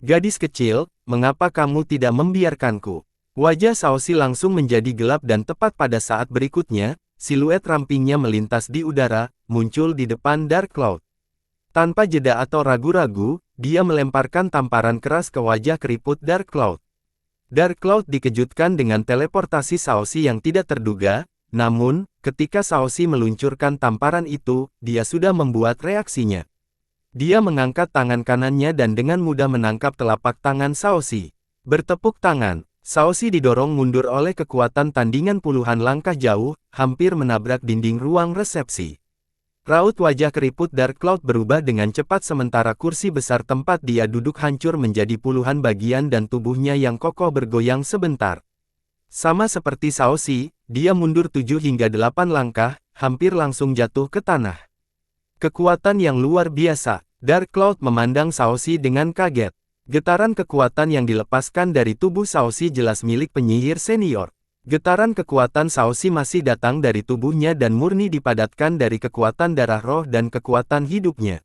"Gadis kecil, mengapa kamu tidak membiarkanku?" Wajah Shaoxi langsung menjadi gelap dan tepat pada saat berikutnya, siluet rampingnya melintas di udara, muncul di depan Dark Cloud. Tanpa jeda atau ragu-ragu, dia melemparkan tamparan keras ke wajah keriput Dark Cloud. Dark Cloud dikejutkan dengan teleportasi Shaoxi yang tidak terduga, Namun, ketika Shaoxi meluncurkan tamparan itu, dia sudah membuat reaksinya. Dia mengangkat tangan kanannya dan dengan mudah menangkap telapak tangan Shaoxi. Bertepuk tangan, Shaoxi didorong mundur oleh kekuatan tandingan puluhan langkah jauh, hampir menabrak dinding ruang resepsi. Raut wajah keriput Dark Cloud berubah dengan cepat sementara kursi besar tempat dia duduk hancur menjadi puluhan bagian dan tubuhnya yang kokoh bergoyang sebentar. Sama seperti Shaoxi, dia mundur 7 hingga 8 langkah, hampir langsung jatuh ke tanah. Kekuatan yang luar biasa, Dark Cloud memandang Shaoxi dengan kaget. Getaran kekuatan yang dilepaskan dari tubuh Shaoxi jelas milik penyihir senior. Getaran kekuatan Shaoxi masih datang dari tubuhnya dan murni dipadatkan dari kekuatan darah roh dan kekuatan hidupnya.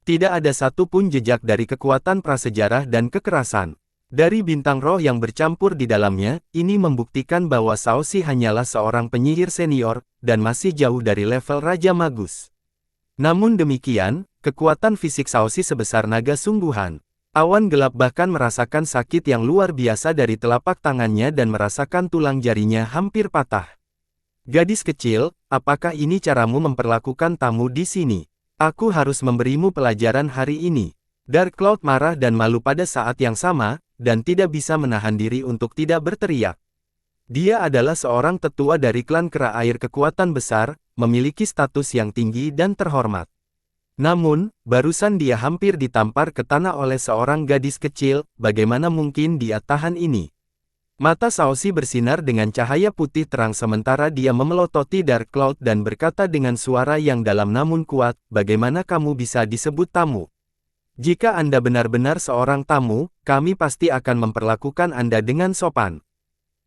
Tidak ada satupun jejak dari kekuatan prasejarah dan kekerasan. Dari bintang roh yang bercampur di dalamnya, ini membuktikan bahwa Shaoxi hanyalah seorang penyihir senior, dan masih jauh dari level Raja Magus. Namun demikian, kekuatan fisik Shaoxi sebesar naga sungguhan. Awan gelap bahkan merasakan sakit yang luar biasa dari telapak tangannya dan merasakan tulang jarinya hampir patah. Gadis kecil, apakah ini caramu memperlakukan tamu di sini? Aku harus memberimu pelajaran hari ini. Dark Cloud marah dan malu pada saat yang sama, dan tidak bisa menahan diri untuk tidak berteriak. Dia adalah seorang tetua dari klan kera air kekuatan besar, memiliki status yang tinggi dan terhormat. Namun, barusan dia hampir ditampar ke tanah oleh seorang gadis kecil, bagaimana mungkin dia tahan ini? Mata Shaoxi bersinar dengan cahaya putih terang sementara dia memelototi Dark Cloud dan berkata dengan suara yang dalam namun kuat, bagaimana kamu bisa disebut tamu? Jika Anda benar-benar seorang tamu, kami pasti akan memperlakukan Anda dengan sopan.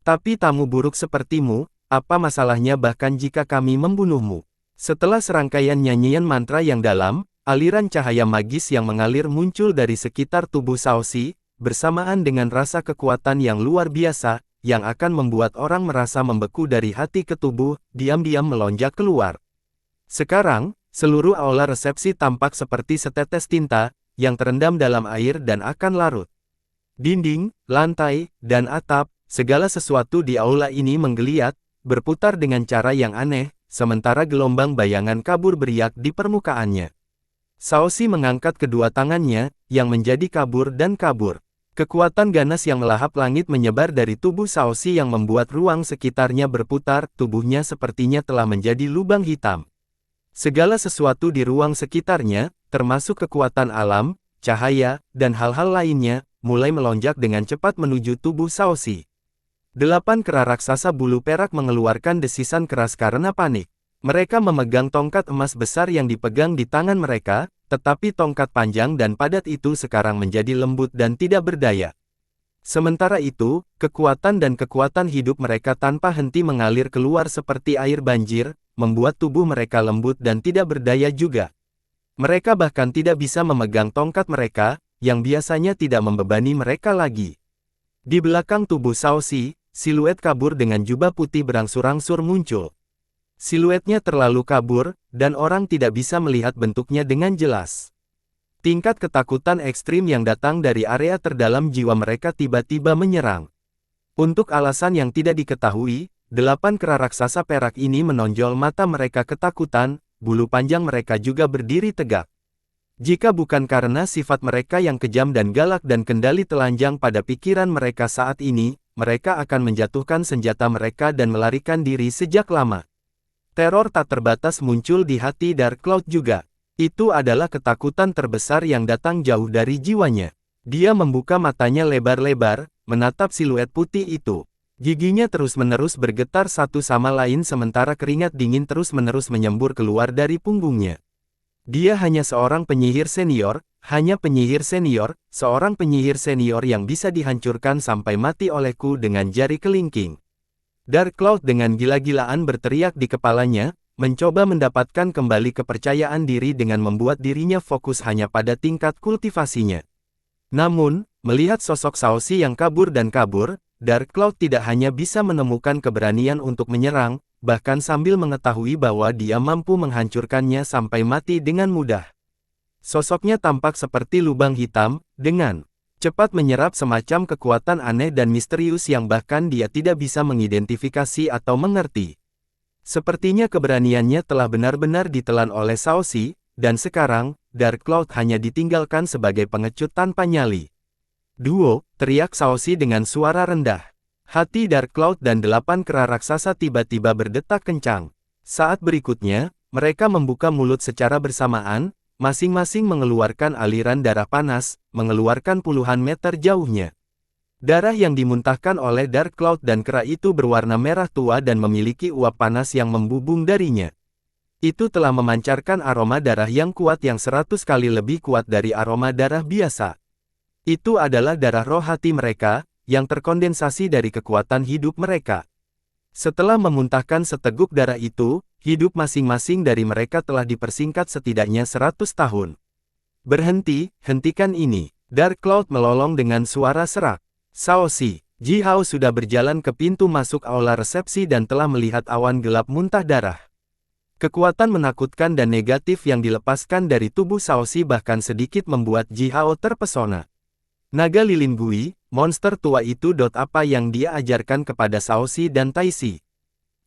Tapi tamu buruk sepertimu, apa masalahnya bahkan jika kami membunuhmu? Setelah serangkaian nyanyian mantra yang dalam, aliran cahaya magis yang mengalir muncul dari sekitar tubuh Shaoxi, bersamaan dengan rasa kekuatan yang luar biasa, yang akan membuat orang merasa membeku dari hati ke tubuh, diam-diam melonjak keluar. Sekarang, seluruh aula resepsi tampak seperti setetes tinta, yang terendam dalam air dan akan larut. Dinding, lantai, dan atap, segala sesuatu di aula ini menggeliat, berputar dengan cara yang aneh, sementara gelombang bayangan kabur beriak di permukaannya. Shaoxi mengangkat kedua tangannya, yang menjadi kabur dan kabur. Kekuatan ganas yang melahap langit menyebar dari tubuh Shaoxi yang membuat ruang sekitarnya berputar, tubuhnya sepertinya telah menjadi lubang hitam. Segala sesuatu di ruang sekitarnya, termasuk kekuatan alam, cahaya, dan hal-hal lainnya, mulai melonjak dengan cepat menuju tubuh Shaoxi. 8 kera raksasa bulu perak mengeluarkan desisan keras karena panik. Mereka memegang tongkat emas besar yang dipegang di tangan mereka, tetapi tongkat panjang dan padat itu sekarang menjadi lembut dan tidak berdaya. Sementara itu, kekuatan dan kekuatan hidup mereka tanpa henti mengalir keluar seperti air banjir, membuat tubuh mereka lembut dan tidak berdaya juga. Mereka bahkan tidak bisa memegang tongkat mereka, yang biasanya tidak membebani mereka lagi. Di belakang tubuh Shaoxi, siluet kabur dengan jubah putih berangsur-angsur muncul. Siluetnya terlalu kabur, dan orang tidak bisa melihat bentuknya dengan jelas. Tingkat ketakutan ekstrim yang datang dari area terdalam jiwa mereka tiba-tiba menyerang. Untuk alasan yang tidak diketahui, 8 kera raksasa perak ini menonjol mata mereka ketakutan, bulu panjang mereka juga berdiri tegak. Jika bukan karena sifat mereka yang kejam dan galak dan kendali telanjang pada pikiran mereka saat ini, mereka akan menjatuhkan senjata mereka dan melarikan diri sejak lama. Teror tak terbatas muncul di hati Dark Cloud juga. Itu adalah ketakutan terbesar yang datang jauh dari jiwanya. Dia membuka matanya lebar-lebar, menatap siluet putih itu. Giginya terus-menerus bergetar satu sama lain sementara keringat dingin terus-menerus menyembur keluar dari punggungnya. Dia hanya seorang penyihir senior, seorang penyihir senior yang bisa dihancurkan sampai mati olehku dengan jari kelingking. Dark Cloud dengan gila-gilaan berteriak di kepalanya, mencoba mendapatkan kembali kepercayaan diri dengan membuat dirinya fokus hanya pada tingkat kultivasinya. Namun, melihat sosok Shaoxi yang kabur dan kabur, Dark Cloud tidak hanya bisa menemukan keberanian untuk menyerang, bahkan sambil mengetahui bahwa dia mampu menghancurkannya sampai mati dengan mudah. Sosoknya tampak seperti lubang hitam, dengan cepat menyerap semacam kekuatan aneh dan misterius yang bahkan dia tidak bisa mengidentifikasi atau mengerti. Sepertinya keberaniannya telah benar-benar ditelan oleh Shaoxi, dan sekarang, Dark Cloud hanya ditinggalkan sebagai pengecut tanpa nyali. Duo, teriak Shaoxi dengan suara rendah. Hati Dark Cloud dan 8 kera raksasa tiba-tiba berdetak kencang. Saat berikutnya, mereka membuka mulut secara bersamaan, masing-masing mengeluarkan aliran darah panas, mengeluarkan puluhan meter jauhnya. Darah yang dimuntahkan oleh Dark Cloud dan kera itu berwarna merah tua dan memiliki uap panas yang membubung darinya. Itu telah memancarkan aroma darah yang kuat yang 100 kali lebih kuat dari aroma darah biasa. Itu adalah darah roh hati mereka, yang terkondensasi dari kekuatan hidup mereka. Setelah memuntahkan seteguk darah itu, hidup masing-masing dari mereka telah dipersingkat setidaknya 100 tahun. Berhenti, hentikan ini. Dark Cloud melolong dengan suara serak. Shaoxi, Ji Hao sudah berjalan ke pintu masuk aula resepsi dan telah melihat awan gelap muntah darah. Kekuatan menakutkan dan negatif yang dilepaskan dari tubuh Shaoxi bahkan sedikit membuat Ji Hao terpesona. Naga lilin Gui, monster tua itu. Apa yang dia ajarkan kepada Shaoxi dan Taixi?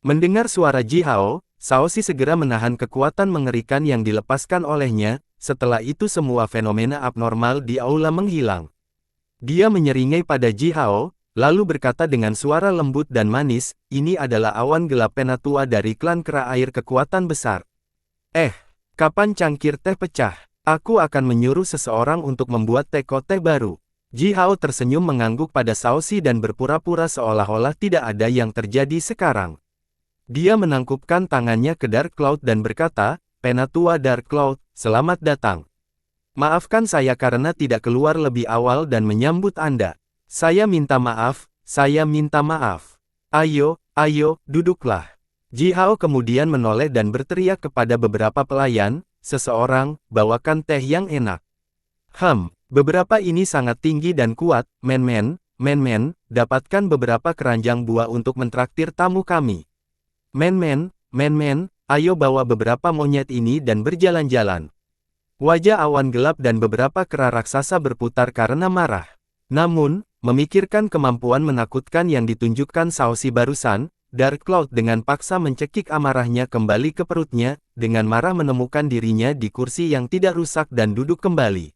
Mendengar suara Ji Hao, Shaoxi segera menahan kekuatan mengerikan yang dilepaskan olehnya. Setelah itu semua fenomena abnormal di aula menghilang. Dia menyeringai pada Ji Hao, lalu berkata dengan suara lembut dan manis, ini adalah awan gelap penatua dari klan kera air kekuatan besar. Kapan cangkir teh pecah? Aku akan menyuruh seseorang untuk membuat teko teh baru. Ji Hao tersenyum mengangguk pada Shaoxi dan berpura-pura seolah-olah tidak ada yang terjadi sekarang. Dia menangkupkan tangannya ke Dark Cloud dan berkata, Penatua Dark Cloud, selamat datang. Maafkan saya karena tidak keluar lebih awal dan menyambut Anda. Saya minta maaf, saya minta maaf. Ayo, duduklah. Ji Hao kemudian menoleh dan berteriak kepada beberapa pelayan, seseorang, bawakan teh yang enak. Beberapa ini sangat tinggi dan kuat, men, dapatkan beberapa keranjang buah untuk mentraktir tamu kami. Men, ayo bawa beberapa monyet ini dan berjalan-jalan. Wajah awan gelap dan beberapa kera raksasa berputar karena marah. Namun, memikirkan kemampuan menakutkan yang ditunjukkan Shaoxi barusan, Dark Cloud dengan paksa mencekik amarahnya kembali ke perutnya, dengan marah menemukan dirinya di kursi yang tidak rusak dan duduk kembali.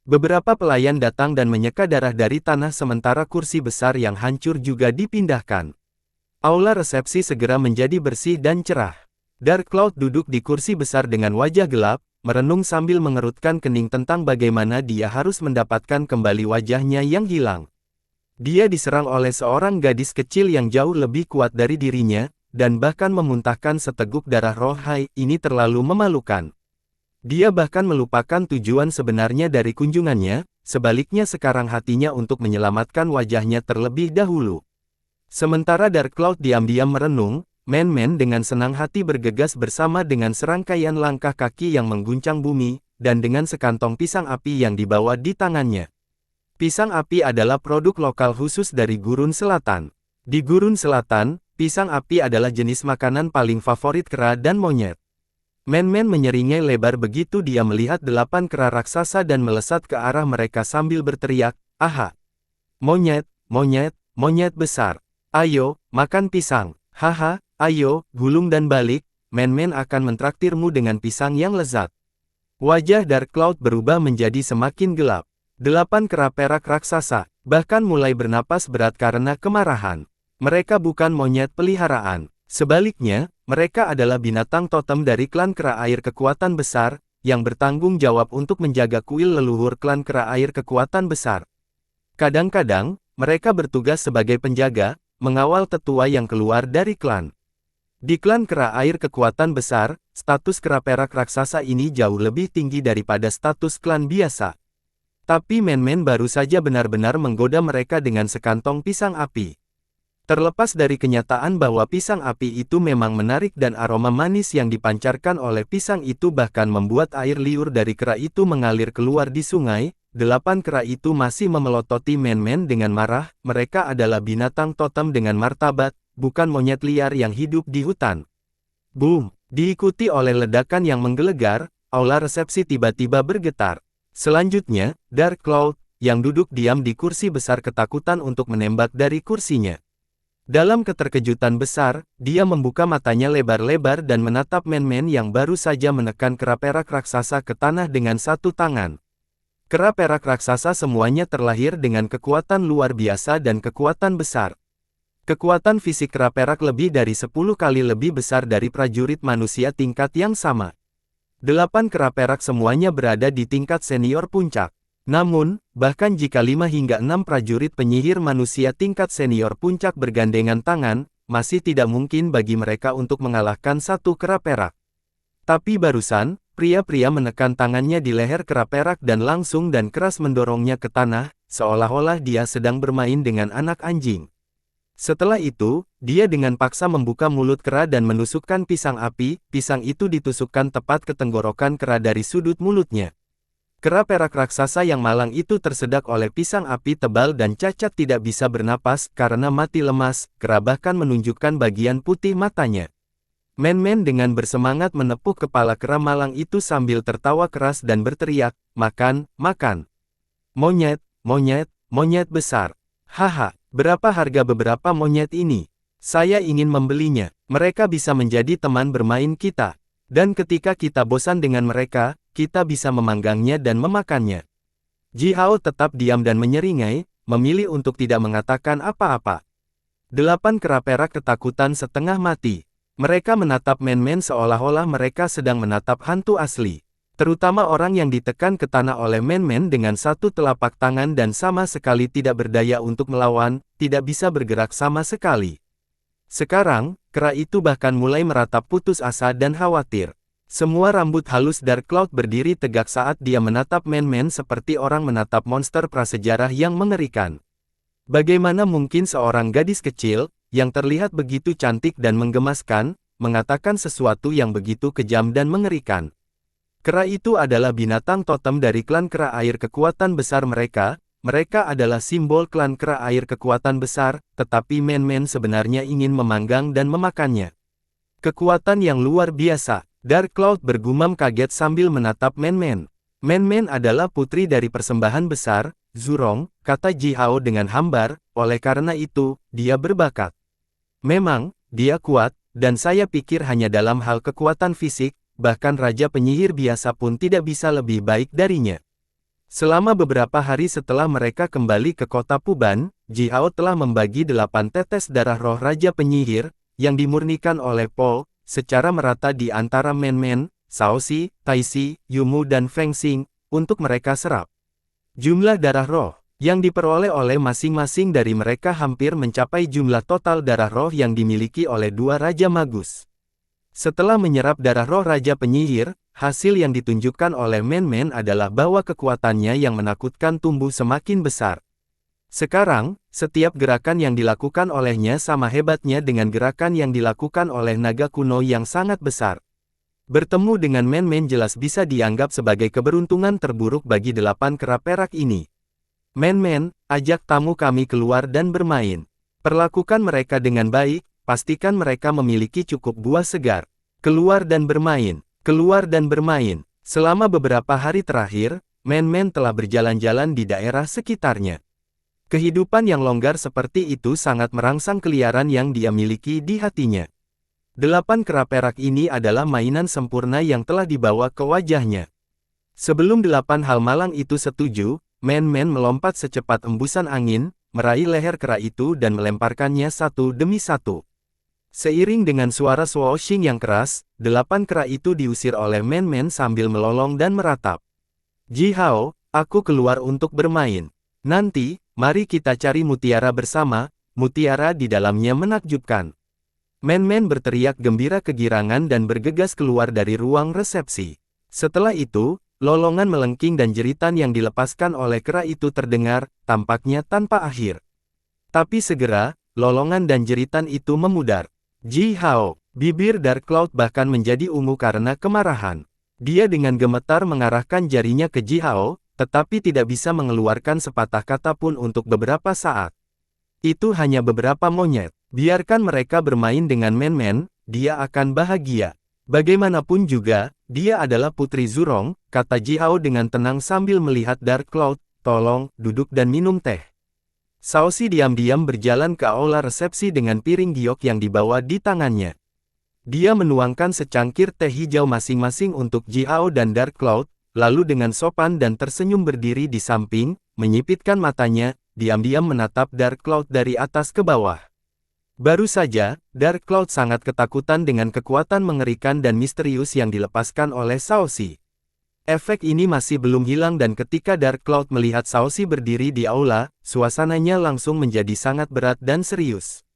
Beberapa pelayan datang dan menyeka darah dari tanah sementara kursi besar yang hancur juga dipindahkan. Aula resepsi segera menjadi bersih dan cerah. Dark Cloud duduk di kursi besar dengan wajah gelap, merenung sambil mengerutkan kening tentang bagaimana dia harus mendapatkan kembali wajahnya yang hilang. Dia diserang oleh seorang gadis kecil yang jauh lebih kuat dari dirinya, dan bahkan memuntahkan seteguk darah roh. Ini terlalu memalukan. Dia bahkan melupakan tujuan sebenarnya dari kunjungannya, sebaliknya sekarang hatinya untuk menyelamatkan wajahnya terlebih dahulu. Sementara Dark Cloud diam-diam merenung, Men dengan senang hati bergegas bersama dengan serangkaian langkah kaki yang mengguncang bumi, dan dengan sekantong pisang api yang dibawa di tangannya. Pisang api adalah produk lokal khusus dari Gurun Selatan. Di Gurun Selatan, pisang api adalah jenis makanan paling favorit kera dan monyet. Men menyeringai lebar begitu dia melihat 8 kera raksasa dan melesat ke arah mereka sambil berteriak, "Aha! Monyet besar! Ayo, makan pisang! Haha! Ayo, gulung dan balik, Men akan mentraktirmu dengan pisang yang lezat." Wajah Dark Cloud berubah menjadi semakin gelap. 8 kera perak raksasa, bahkan mulai bernapas berat karena kemarahan. Mereka bukan monyet peliharaan. Sebaliknya, mereka adalah binatang totem dari klan kera air kekuatan besar, yang bertanggung jawab untuk menjaga kuil leluhur klan kera air kekuatan besar. Kadang-kadang, mereka bertugas sebagai penjaga, mengawal tetua yang keluar dari klan. Di klan kera air kekuatan besar, status kera perak raksasa ini jauh lebih tinggi daripada status klan biasa. Tapi Men baru saja benar-benar menggoda mereka dengan sekantong pisang api. Terlepas dari kenyataan bahwa pisang api itu memang menarik dan aroma manis yang dipancarkan oleh pisang itu bahkan membuat air liur dari kera itu mengalir keluar di sungai, 8 kera itu masih memelototi Men dengan marah. Mereka adalah binatang totem dengan martabat, bukan monyet liar yang hidup di hutan. Boom! Diikuti oleh ledakan yang menggelegar, aula resepsi tiba-tiba bergetar. Selanjutnya, Dark Cloud, yang duduk diam di kursi besar ketakutan untuk menembak dari kursinya. Dalam keterkejutan besar, dia membuka matanya lebar-lebar dan menatap Man-Man yang baru saja menekan kera perak raksasa ke tanah dengan satu tangan. Kera perak raksasa semuanya terlahir dengan kekuatan luar biasa dan kekuatan besar. Kekuatan fisik kera perak lebih dari 10 kali lebih besar dari prajurit manusia tingkat yang sama. 8 kera perak semuanya berada di tingkat senior puncak. Namun, bahkan jika 5 hingga 6 prajurit penyihir manusia tingkat senior puncak bergandengan tangan, masih tidak mungkin bagi mereka untuk mengalahkan satu kera perak. Tapi barusan, pria-pria menekan tangannya di leher kera perak dan langsung dan keras mendorongnya ke tanah, seolah-olah dia sedang bermain dengan anak anjing. Setelah itu, dia dengan paksa membuka mulut kera dan menusukkan pisang api, pisang itu ditusukkan tepat ke tenggorokan kera dari sudut mulutnya. Kera perak raksasa yang malang itu tersedak oleh pisang api tebal dan cacat tidak bisa bernapas karena mati lemas, kera bahkan menunjukkan bagian putih matanya. Man-Man dengan bersemangat menepuk kepala kera malang itu sambil tertawa keras dan berteriak, "Makan, makan! Monyet, monyet, monyet besar! Haha, berapa harga beberapa monyet ini? Saya ingin membelinya, mereka bisa menjadi teman bermain kita. Dan ketika kita bosan dengan mereka, kita bisa memanggangnya dan memakannya." Ji Hao tetap diam dan menyeringai, memilih untuk tidak mengatakan apa-apa. 8 kera perak ketakutan setengah mati. Mereka menatap Man-Man seolah-olah mereka sedang menatap hantu asli. Terutama orang yang ditekan ke tanah oleh Man-Man dengan satu telapak tangan dan sama sekali tidak berdaya untuk melawan, tidak bisa bergerak sama sekali. Sekarang, kera itu bahkan mulai meratap putus asa dan khawatir. Semua rambut halus Dark Cloud berdiri tegak saat dia menatap Man-Man seperti orang menatap monster prasejarah yang mengerikan. Bagaimana mungkin seorang gadis kecil, yang terlihat begitu cantik dan menggemaskan, mengatakan sesuatu yang begitu kejam dan mengerikan? Kera itu adalah binatang totem dari klan kera air kekuatan besar mereka. Mereka adalah simbol klan kera air kekuatan besar, tetapi Man-Man sebenarnya ingin memanggang dan memakannya. Kekuatan yang luar biasa. Dark Cloud bergumam kaget sambil menatap Man-Man. Man-Man adalah putri dari persembahan besar, Zurong, kata Ji Hao dengan hambar, oleh karena itu, dia berbakat. Memang, dia kuat, dan saya pikir hanya dalam hal kekuatan fisik, bahkan Raja Penyihir biasa pun tidak bisa lebih baik darinya. Selama beberapa hari setelah mereka kembali ke kota Puban, Ji Hao telah membagi 8 tetes darah roh Raja Penyihir, yang dimurnikan oleh Po, secara merata di antara Man-Man, Shaoxi, Taixi, Yumu dan Feng Xing, untuk mereka serap. Jumlah darah roh yang diperoleh oleh masing-masing dari mereka hampir mencapai jumlah total darah roh yang dimiliki oleh 2 Raja Magus. Setelah menyerap darah roh Raja Penyihir, hasil yang ditunjukkan oleh Man-Man adalah bahwa kekuatannya yang menakutkan tumbuh semakin besar. Sekarang, setiap gerakan yang dilakukan olehnya sama hebatnya dengan gerakan yang dilakukan oleh naga kuno yang sangat besar. Bertemu dengan Man-Man jelas bisa dianggap sebagai keberuntungan terburuk bagi 8 kera perak ini. Man-Man, ajak tamu kami keluar dan bermain. Perlakukan mereka dengan baik, pastikan mereka memiliki cukup buah segar. Keluar dan bermain, keluar dan bermain. Selama beberapa hari terakhir, Man-Man telah berjalan-jalan di daerah sekitarnya. Kehidupan yang longgar seperti itu sangat merangsang keliaran yang dia miliki di hatinya. 8 kera perak ini adalah mainan sempurna yang telah dibawa ke wajahnya. Sebelum 8 hal malang itu setuju, Man-Man melompat secepat embusan angin, meraih leher kera itu dan melemparkannya satu demi satu. Seiring dengan suara swooshing yang keras, 8 kera itu diusir oleh Man-Man sambil melolong dan meratap. Ji Hao, aku keluar untuk bermain. Nanti, mari kita cari mutiara bersama, mutiara di dalamnya menakjubkan. Man-Man berteriak gembira kegirangan dan bergegas keluar dari ruang resepsi. Setelah itu, lolongan melengking dan jeritan yang dilepaskan oleh kera itu terdengar, tampaknya tanpa akhir. Tapi segera, lolongan dan jeritan itu memudar. Ji Hao, bibir Dark Cloud bahkan menjadi ungu karena kemarahan. Dia dengan gemetar mengarahkan jarinya ke Ji Hao, tetapi tidak bisa mengeluarkan sepatah kata pun untuk beberapa saat. Itu hanya beberapa monyet. Biarkan mereka bermain dengan Man-Man, dia akan bahagia. Bagaimanapun juga, dia adalah putri Zurong, kata Ji Hao dengan tenang sambil melihat Dark Cloud. Tolong, duduk dan minum teh. Shaoxi diam-diam berjalan ke aula resepsi dengan piring giok yang dibawa di tangannya. Dia menuangkan secangkir teh hijau masing-masing untuk Ji Hao dan Dark Cloud, lalu dengan sopan dan tersenyum berdiri di samping, menyipitkan matanya, diam-diam menatap Dark Cloud dari atas ke bawah. Baru saja, Dark Cloud sangat ketakutan dengan kekuatan mengerikan dan misterius yang dilepaskan oleh Shaoxi. Efek ini masih belum hilang dan ketika Dark Cloud melihat Shaoxi berdiri di aula, suasananya langsung menjadi sangat berat dan serius.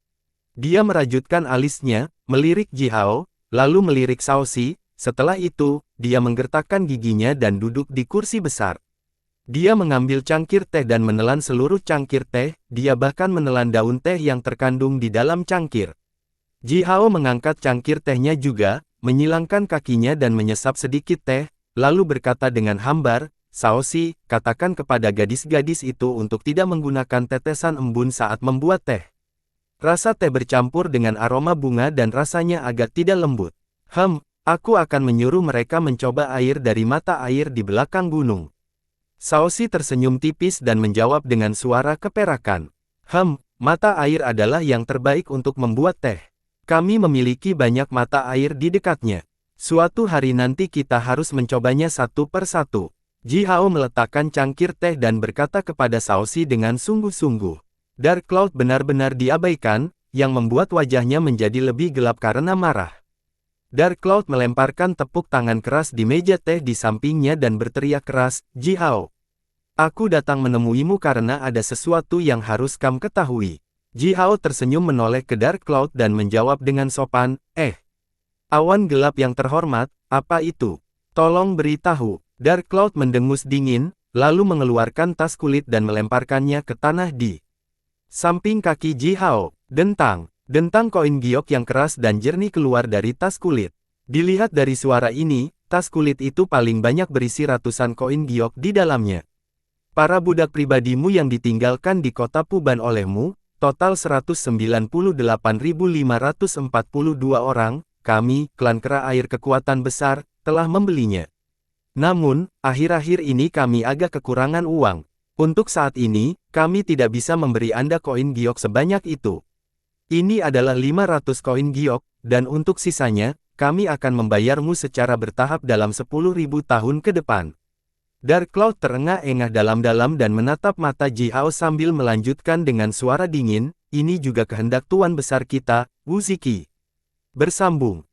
Dia merajutkan alisnya, melirik Ji Hao, lalu melirik Shaoxi, setelah itu, dia menggertakkan giginya dan duduk di kursi besar. Dia mengambil cangkir teh dan menelan seluruh cangkir teh, dia bahkan menelan daun teh yang terkandung di dalam cangkir. Ji Hao mengangkat cangkir tehnya juga, menyilangkan kakinya dan menyesap sedikit teh, lalu berkata dengan hambar, "Shaoxi, katakan kepada gadis-gadis itu untuk tidak menggunakan tetesan embun saat membuat teh." Rasa teh bercampur dengan aroma bunga dan rasanya agak tidak lembut. Aku akan menyuruh mereka mencoba air dari mata air di belakang gunung." Shaoxi tersenyum tipis dan menjawab dengan suara keperakan. Mata air adalah yang terbaik untuk membuat teh. Kami memiliki banyak mata air di dekatnya. Suatu hari nanti kita harus mencobanya satu per satu. Ji Hao meletakkan cangkir teh dan berkata kepada Shaoxi dengan sungguh-sungguh. Dark Cloud benar-benar diabaikan, yang membuat wajahnya menjadi lebih gelap karena marah. Dark Cloud melemparkan tepuk tangan keras di meja teh di sampingnya dan berteriak keras, "Ji Hao, aku datang menemuimu karena ada sesuatu yang harus kamu ketahui." Ji Hao tersenyum menoleh ke Dark Cloud dan menjawab dengan sopan, "Awan gelap yang terhormat, apa itu? Tolong beritahu." Dark Cloud mendengus dingin, lalu mengeluarkan tas kulit dan melemparkannya ke tanah di samping kaki Ji Hao. Dentang koin giok yang keras dan jernih keluar dari tas kulit. Dilihat dari suara ini, tas kulit itu paling banyak berisi ratusan koin giok di dalamnya. "Para budak pribadimu yang ditinggalkan di kota Puban olehmu, total 198.542 orang, kami, klan kera air kekuatan besar, telah membelinya. Namun, akhir-akhir ini kami agak kekurangan uang. Untuk saat ini, kami tidak bisa memberi Anda koin giok sebanyak itu. Ini adalah 500 koin giok, dan untuk sisanya, kami akan membayarmu secara bertahap dalam 10.000 tahun ke depan." Dark Cloud terengah-engah dalam-dalam dan menatap mata Ji Hao sambil melanjutkan dengan suara dingin, "Ini juga kehendak Tuan Besar kita, Wu Ziki." Bersambung.